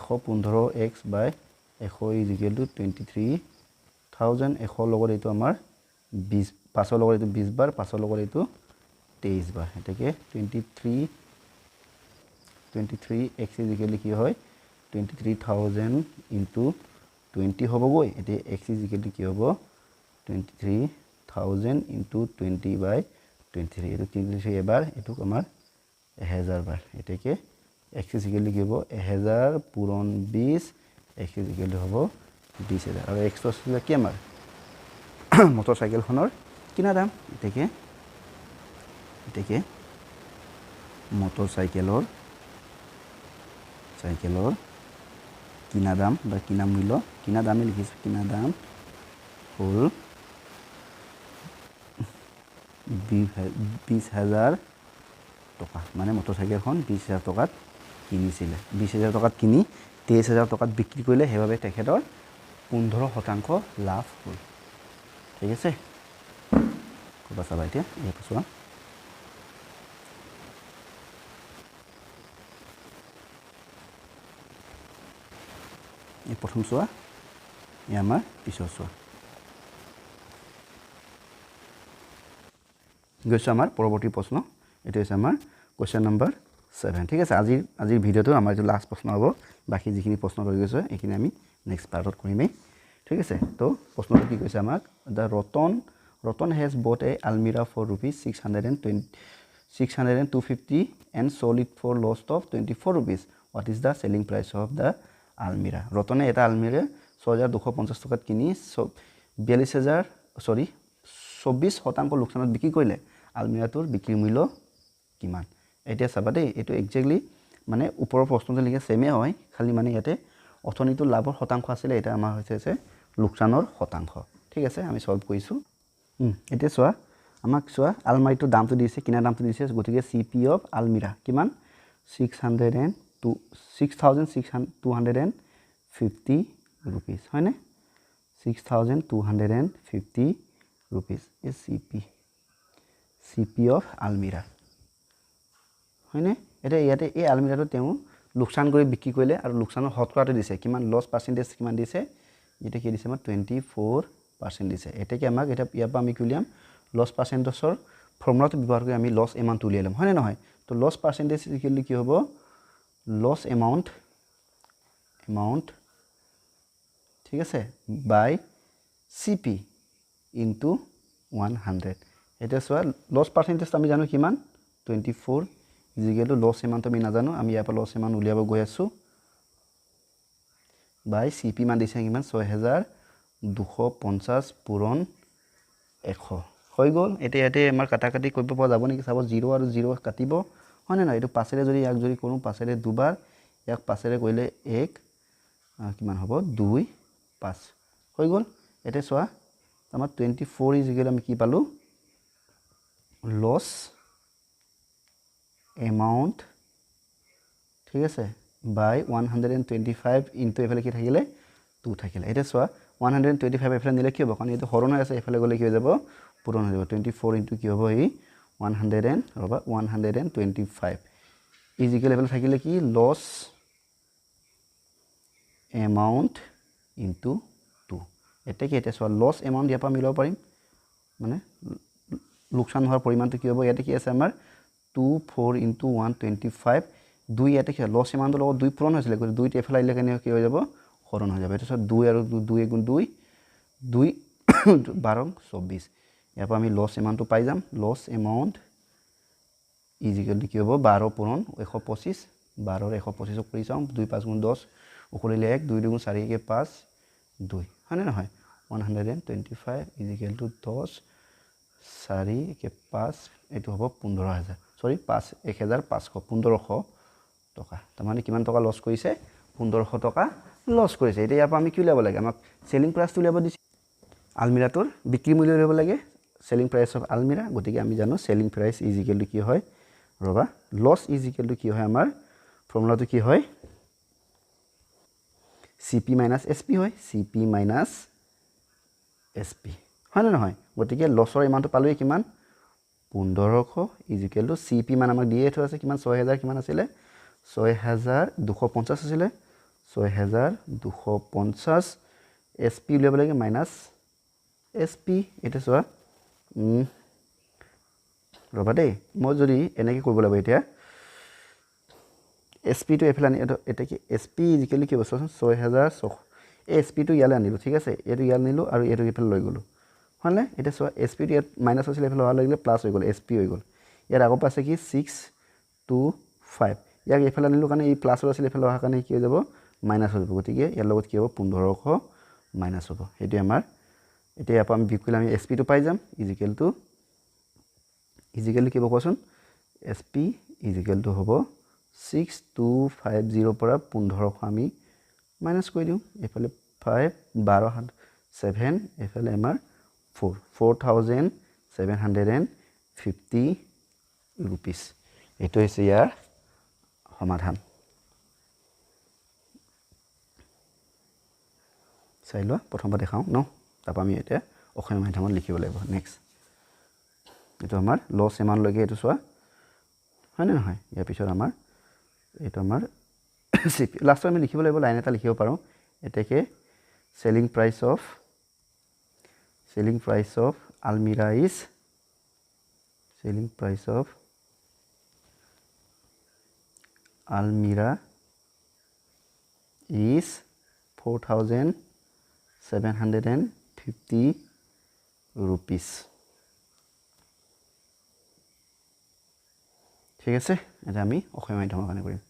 115x by 100 ইকুৱেল টু 23000 100 লগত এটো আমাৰ 20 5 লগত এটো 20 বাৰ 5 লগত এটো 23 বাৰ এটাকে 23x ইকুৱেল কি হয় 23000 into 20 হ'ব গৈ এতে x ইকুৱেল কি হ'ব 23000 into 20 by 23 এটো কি লিখে এবাৰ এটো আমাৰ 1000 বাৰ এটাকে x ইকুৱেল কি হ'ব 1000 পূৰণ 20 x ইকুৱেল হ'ব 20000 আৰু x তো আছিল কি আমাৰ মটৰ চাইকেলখনৰ কিনা দাম এটাকে মটৰ চাইকেলৰ কিনা দাম বা কিনা মূল্য কিনা দামে লিখিছো কিনা দাম হল 20000 টকা মানে মটৰ চাইকেলখন 20000 টকাত কিনিছিলে 20000 টকাত কিনি 23000 টকাত বিক্ৰী কৰিলে হেবাবে তেখেতৰ 15% লাভ হ'ল ঠিক আছে কবা চাবা এতিয়া এই পছৱা এই প্ৰথম চোৱা এই আমাৰ পিছৰ চোৱা গৈছোঁ আমাৰ পৰৱৰ্তী প্ৰশ্ন এইটো হৈছে আমাৰ কুৱেশ্যন নম্বৰ 7 ঠিক আছে আজিৰ ভিডিঅ'টো আমাৰ এইটো লাষ্ট প্ৰশ্ন হ'ব বাকী যিখিনি প্ৰশ্ন ৰৈ গৈছে এইখিনি আমি নেক্সট পাৰ্টত কৰিমেই ঠিক আছে তো প্ৰশ্নটো কি কৈছে আমাক দ্য ৰতন হেজ বট এ আলমিৰা for rupees 600-250 and sold it for loss of 24 rupees. What is the selling price of the almirah? ৰতনে এটা আলমিৰা 6250 টকাত কিনি 24% লোকচানত বিক্ৰী কৰিলে আলমিৰাটোৰ বিক্ৰী মূল্য কিমান এতিয়া চাবা দেই এইটো একজেক্টলি মানে ওপৰৰ প্ৰশ্নটো লিখা সেমে হয় খালি মানে ইয়াতে অৰ্থনীতিৰ লাভৰ শতাংশ আছিল এটা আমাৰ হৈছে লোকচানৰ শতাংশ ঠিক আছে আমি সলভ কৰিছো এতিয়া চোৱা আমাক চোৱা আলমাৰিটোৰ দামটো দিছে কিনা দামটো দিছে গতিকে সিপি অফ আলমিৰা কিমান 6250 rupees হয়নে 6250 rupees is সিপি অফ আলমিৰা হয়নে এটা ইয়াতে এই আলমিৰাটো তেওঁ লোকচান কৰি বিক্ৰী কৰিলে আৰু লোকচানৰ শতকৰাটো দিছে কিমান লছ পাৰ্সেন্টেজ কিমান দিছে এটা কি দিছে আমাৰ 24% দিছে এটা কি আমাক এটা ইয়াৰ পৰা আমি কি উলিয়াম লছ পাৰ্সেন্টেজৰ ফৰ্মুলাটো ব্যৱহাৰ কৰি আমি লছ এমাউন্ট উলিয়াই লম হয়নে নহয় তো লছ পাৰ্সেন্টেজ ইকুৱেল কি হ'ব লছ এমাউন্ট ঠিক আছে বাই সিপি ইনটু 100 এটা চোৱা লছ পাৰ্সেন্টেজ আমি জানো কিমান 24 ইকুৱেল লছ এমাউন্ট আমি নাজানো আমি ইয়াৰ পৰা লছ এমাউন্ট উলিয়াব গৈ আছো বাই সিপি মান দিছে কিমান 6250 পূৰণ 100 হৈ গল এটা ইয়াতে আমাৰ কাটাকাটি কৰিব পৰা যাব নেকি চাব 0 আৰু 0 কাটিব হয়নে নহয় এটো পাছেৰে যদি ইয়াক যদি কৰো পাছেৰে দুবাৰ ইয়াক পাছেৰে কইলে 1 কিমান হ'ব 2 5 হৈ গল এতে চোৱা আমাৰ 24 ইকুৱেল আমি কি পালো লছ এমাউন্ট ঠিক আছে বাই 125 ইনটু এফালে কি থাকিলে 2 থাকিলে এটা চোৱা 125 এফালে নিলে কি হ'ব কাৰণ এটো হৰণ হৈ আছে এফালে গলে কি হৈ যাব পূৰণ হৈ যাব 24 ইনটু কি হ'ব এই 125 ইকুৱেল এফালে থাকিলে কি লছ এমাউন্ট ইনটু 2 এটা কি এটা চোৱা লছ এমাউন্ট ইয়াৰ পৰা মিলাব পাৰিম মানে লোকসান হোৱাৰ পৰিমাণটো কি হ'ব ইয়াতে কি আছে আমাৰ 24 ইনটু 125 2 ইয়াতে কি লছ এমাউন্টৰ লগত 2 পূৰণ হৈছিল গতিকে 2 টি এফালে আহিলে কেনে কি হৈ যাব হৰণ হৈ যাব এটা চোৱা 2 আৰু 2 গুণ 2 12 24 ইয়াৰ পৰা আমি লছ এমাউন্টটো পাই যাম লছ এমাউন্ট ইকুৱেল কি হ'ব 12 পূৰণ 125 12 ৰ 125 কৰি চাম 2 5 গুণ 10 উকলিলে 1 2 2 4 কে 5 2 হয়নে নহয় 125 ইকুৱেল টু 10 4 কে 5 এটো হ'ব 15000 সৰি 5 1500 টকা তাৰমানে কিমান টকা লছ কৰিছে 1500 টকা লছ কৰিছে এটা ইয়াৰ পৰা আমি কি উলিয়াব লাগে আমাক সেলিং প্ৰাইচটো উলিয়াব দিছে আলমিৰাটোৰ বিক্ৰী মূল্য উলিয়াব লাগে সেলিং প্ৰাইস অফ আলমিৰা গতিকে আমি জানো selling price is equal to কি হয় ৰবা লছ ইজ ইকুৱেল টু কি হয় আমাৰ ফৰ্মুলাটো কি হয় সিপি মাইনাস এসপি হয় সিপি মাইনাস এসপি হয় না নহয় গতিকে লছৰ এমাউন্টটো পালোই কিমান 1500 ইজ ইকুৱেল টু সিপি মান আমাক দিয়ে থোৱা আছে কিমান 6000 কিমান আছিল 6250 আছিল 6250 এসপি উলিয়াব লাগে মাইনাস এসপি এটা চোৱা ৰবা দেই মই যদি এনেকৈ কৰিব লাগিব এতিয়া এসপি টো এফালে আনি এটা কি এসপি ইকুৱেল কি হ'ব 6600 এসপি টো ইয়ালে আনিলো ঠিক আছে এটো ইয়ালে আনিলো আৰু এটো এফালে লৈ গলো হয়নে এটা চোৱা এসপি টো ইয়াত মাইনাস আছিল এফালে হোৱা লাগিলে প্লাস হৈ গল এসপি হৈ গল ইয়াৰ আগৰ পাছে কি 625 ইয়াক এফালে আনিলো কাৰণে এই প্লাস আছিল এফালে হোৱা কাৰণে কি হৈ যাব মাইনাস হৈ যাব গতিকে ইয়াৰ লগত কি হ'ব 1500 মাইনাস হ'ব এটো আমাৰ এতিয়া ইয়াৰ পৰা আমি বিকুল আমি এসপি টো পাই যাম ইকুৱেল কি হ'ব কোৱাচোন এসপি ইকুৱেল টু হ'ব 6250 পৰা 1500 আমি মাইনাস কৰি দিও এফালে 5 12 7 এফালে আমাৰ 4750 rupees এটো হৈছে ইয়াৰ সমাধান চাইলো প্ৰথমবাৰ দেখাও ন তাপা আমি এটা অসমীয়া মাধ্যমত লিখিব লাগিব নেক্সট এটো আমাৰ লছ এমাউন্ট লাগে এটো চোৱা হয় না নহয় ইয়াৰ পিছত আমাৰ এটো আমাৰ লাস্ট আমি লিখিব লাগিব লাইন এটা লিখিব পাৰো এটাকে selling price of almirah is selling price of almirah is 4,750 rupees. ঠিক আছে, এটা আমি অসমীয়া মাধ্যমৰ কাৰণে কৰিম।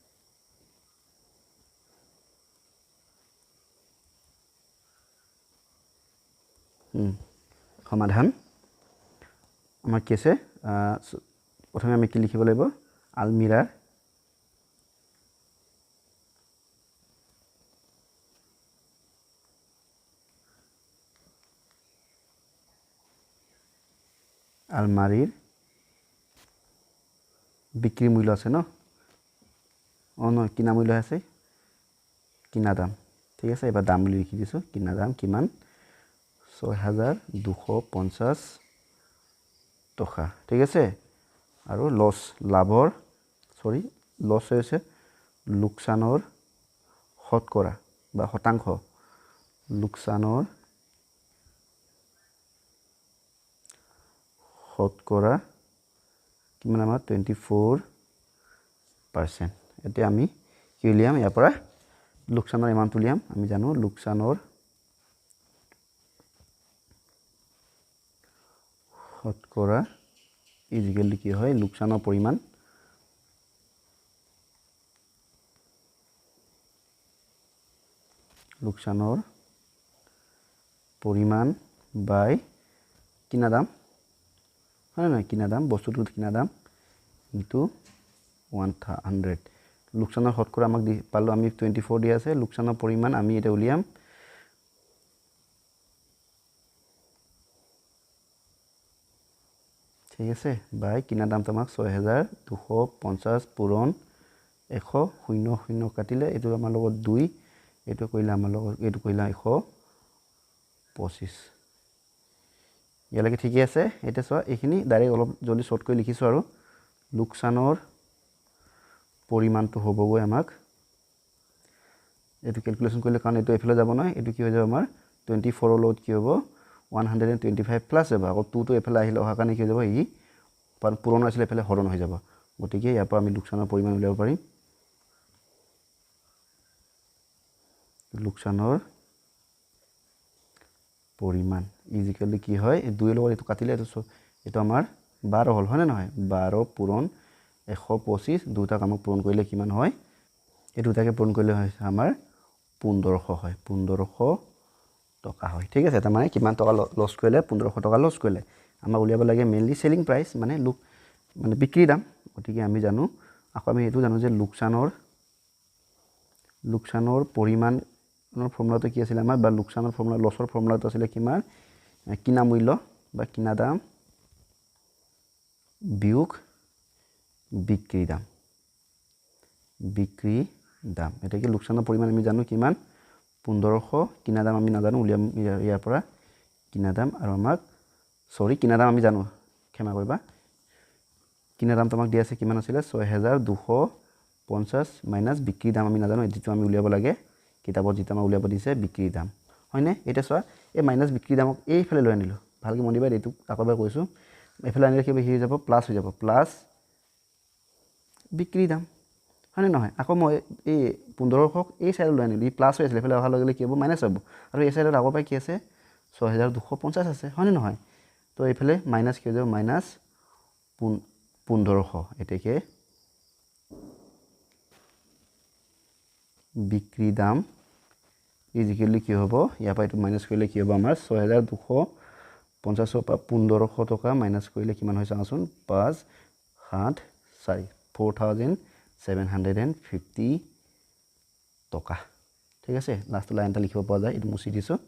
সমাধান আমাৰ কি আছে, প্ৰথমে আমি কি লিখিব লাগিব, আলমিৰাৰ আলমাৰীৰ বিক্ৰী মূল্য আছে ন, নহয় কিনা মূল্য আছে, কিনা দাম। ঠিক আছে, এবাৰ দাম বুলি লিখি দিছোঁ, কিনা দাম কিমান, 6,250 টকা। ঠিক আছে, আৰু লছ লাভৰ লছ হৈছে লোকচানৰ শতকৰা বা শতাংশ, লোকচানৰ শতকৰা কিমান আমাৰ 24%। এতিয়া আমি কি উলিয়াম, ইয়াৰ পৰা লোকচানৰ এমাউণ্ট উলিয়াম। আমি জানো লোকচানৰ শতকৰা ইজিকেল কি হয়, লোকচানৰ পৰিমাণ বাই কিনা দাম, হয় নহয়, কিনা দাম, বস্তুটোৰ কিনা দাম ইনটু 100। লোকচানৰ শতকৰা আমাক পালোঁ আমি 24 দিয়া আছে, লোকচানৰ পৰিমাণ আমি এতিয়া উলিয়াম ঠিক আছে, বাই কিনা দামটো আমাক 6,250 পূৰণ 100, 0 কাটিলে এইটো আমাৰ লগত 2, এইটো কৰিলে আমাৰ লগত এইটো কৰিলে 125। ইয়ালৈকে ঠিকেই আছে। এতিয়া চোৱা এইখিনি ডাইৰেক্ট অলপ জলদি শ্বৰ্ট কৰি লিখিছোঁ আৰু লোকচানৰ পৰিমাণটো হ'বগৈ আমাক, এইটো কেলকুলেশ্যন কৰিলে কাৰণ এইটো এইফালে যাব নহয়, এইটো কি হৈ যাব আমাৰ 24ৰ লগত কি হ'ব 125 প্লাছ যাব, আকৌ 2টো এইফালে আহিলে অহাৰ কাৰণে কি হৈ যাব, ই পূৰণ আছিলে এইফালে হৰণ হৈ যাব। গতিকে ইয়াৰ পৰা আমি লোকচানৰ পৰিমাণ উলিয়াব পাৰিম, লোকচানৰ পৰিমাণ ইজিকেলি কি হয়, 2ৰ লগত এইটো কাটিলে এইটো আমাৰ 12 হ'ল, হয়নে নহয়, 12 পূৰণ 125, দুটাক আমাক পূৰণ কৰিলে কিমান হয়, এই দুটাকে পূৰণ কৰিলে হয় আমাৰ 1500 হয়, 1500 টকা হয়। ঠিক আছে, তাৰমানে কিমান টকা লছ কৰিলে, 1500 টকা লছ কৰিলে। আমাক উলিয়াব লাগে মেইনলি চেলিং প্ৰাইচ, মানে বিক্ৰী দাম। গতিকে আমি জানো, আকৌ আমি এইটো জানো যে লোকচানৰ পৰিমাণৰ ফৰ্মুলাটো কি আছিলে আমাৰ, বা লোকচানৰ ফৰ্মুলা, লছৰ ফৰ্মুলাটো আছিলে কিমান, কিনা মূল্য বা কিনা দাম বিয়োগ বিক্ৰী দাম, এতিয়া কি লোকচানৰ পৰিমাণ আমি জানো কিমান 1500, কিনা দাম আমি নাজানো, উলিয়াম ইয়াৰ পৰা কিনা দাম, আৰু আমাক কিনা দাম আমি জানো, ক্ষমা কৰিবা, কিনা দামটো আমাক দিয়া আছে কিমান আছিলে 6,250 মাইনাছ বিক্ৰী দাম আমি নাজানো, যিটো আমি উলিয়াব লাগে কিতাপত, যিটো আমাক উলিয়াব দিছে বিক্ৰী দাম, হয়নে। এতিয়া চোৱা এই মাইনাছ বিক্ৰী দামক এইফালে লৈ আনিলোঁ, ভালকৈ মন দিবা, এইটো আকৌ এবাৰ কৈছোঁ, এইফালে আনিলে কিবা হৈ যাব, প্লাছ হৈ যাব, প্লাছ বিক্ৰী দাম, হয়নে নহয়। আকৌ মই এই 1500ক এই চাইডত লৈ আনিলোঁ, ই প্লাছ হৈ আছিলে, এইফালে অহাৰ লগে লগে কি হ'ব, মাইনাছ হ'ব, আৰু এই চাইডত আগৰ পৰাই কি আছে 6,250 আছে, হয়নে নহয়। তো এইফালে মাইনাছ কি হৈ যাব, মাইনাছ 1500, এতেকে বিক্ৰী দাম ইজিকেলি কি হ'ব, ইয়াৰ পৰা এইটো মাইনাছ কৰিলে কি হ'ব আমাৰ 6,250 পৰা 1500 টকা মাইনাছ কৰিলে কিমান হয় চাওঁচোন, 5, 7, 4, 4,750 টকা। ঠিক আছে, লাষ্টৰ লাইন এটা লিখিব পৰা যায়, এইটো মুচি দিছোঁ,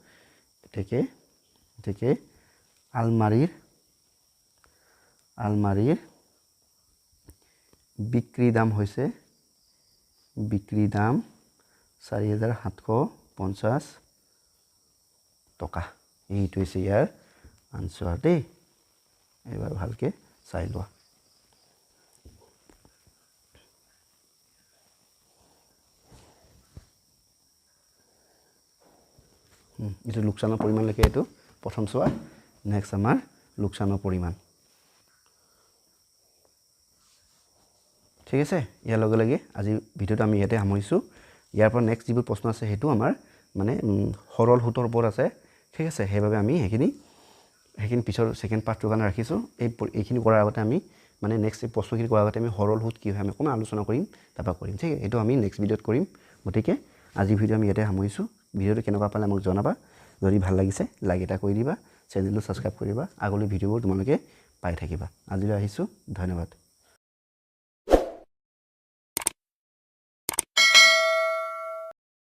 এতেকে আলমাৰীৰ বিক্ৰী দাম হৈছে 4,750 টকা। এইটো হৈছে ইয়াৰ আনচাৰ দেই, এবাৰ ভালকৈ চাই লোৱা। এইটো লোকচানৰ পৰিমাণ লিখে, এইটো প্ৰথম চোৱা, নেক্সট আমাৰ লোকচানৰ পৰিমাণ। ঠিক আছে ইয়াৰ লগে লগে আজি ভিডিঅ'টো আমি ইয়াতে সামৰিছোঁ ইয়াৰ পৰা নেক্সট যিবোৰ প্ৰশ্ন আছে সেইটো আমাৰ মানে সৰল সূতৰ ওপৰত আছে ঠিক আছে সেইবাবে আমি সেইখিনি পিছৰ সেকেন্ড পাৰ্টটোৰ কাৰণে ৰাখিছোঁ এইখিনি কৰাৰ আগতে আমি মানে নেক্সট প্ৰশ্নখিনি কৰাৰ আগতে আমি সৰল সূত কি হয় আমি অকণমান আলোচনা কৰিম তাৰপৰা কৰিম ঠিক আছে এইটো আমি নেক্সট ভিডিঅ'ত কৰিম গতিকে আজি ভিডিঅ' আমি ইয়াতে সামৰিছোঁ ভিডিঅ'টো কেনেকুৱা পালে আমাক জনাবা যদি ভাল লাগিছে লাইক এটা কৰি দিবা চেনেলটো ছাবস্ক্ৰাইব কৰিবা আগলৈ ভিডিঅ'বোৰ তোমালোকে পাই থাকিবা আজিলৈ আহিছোঁ ধন্যবাদ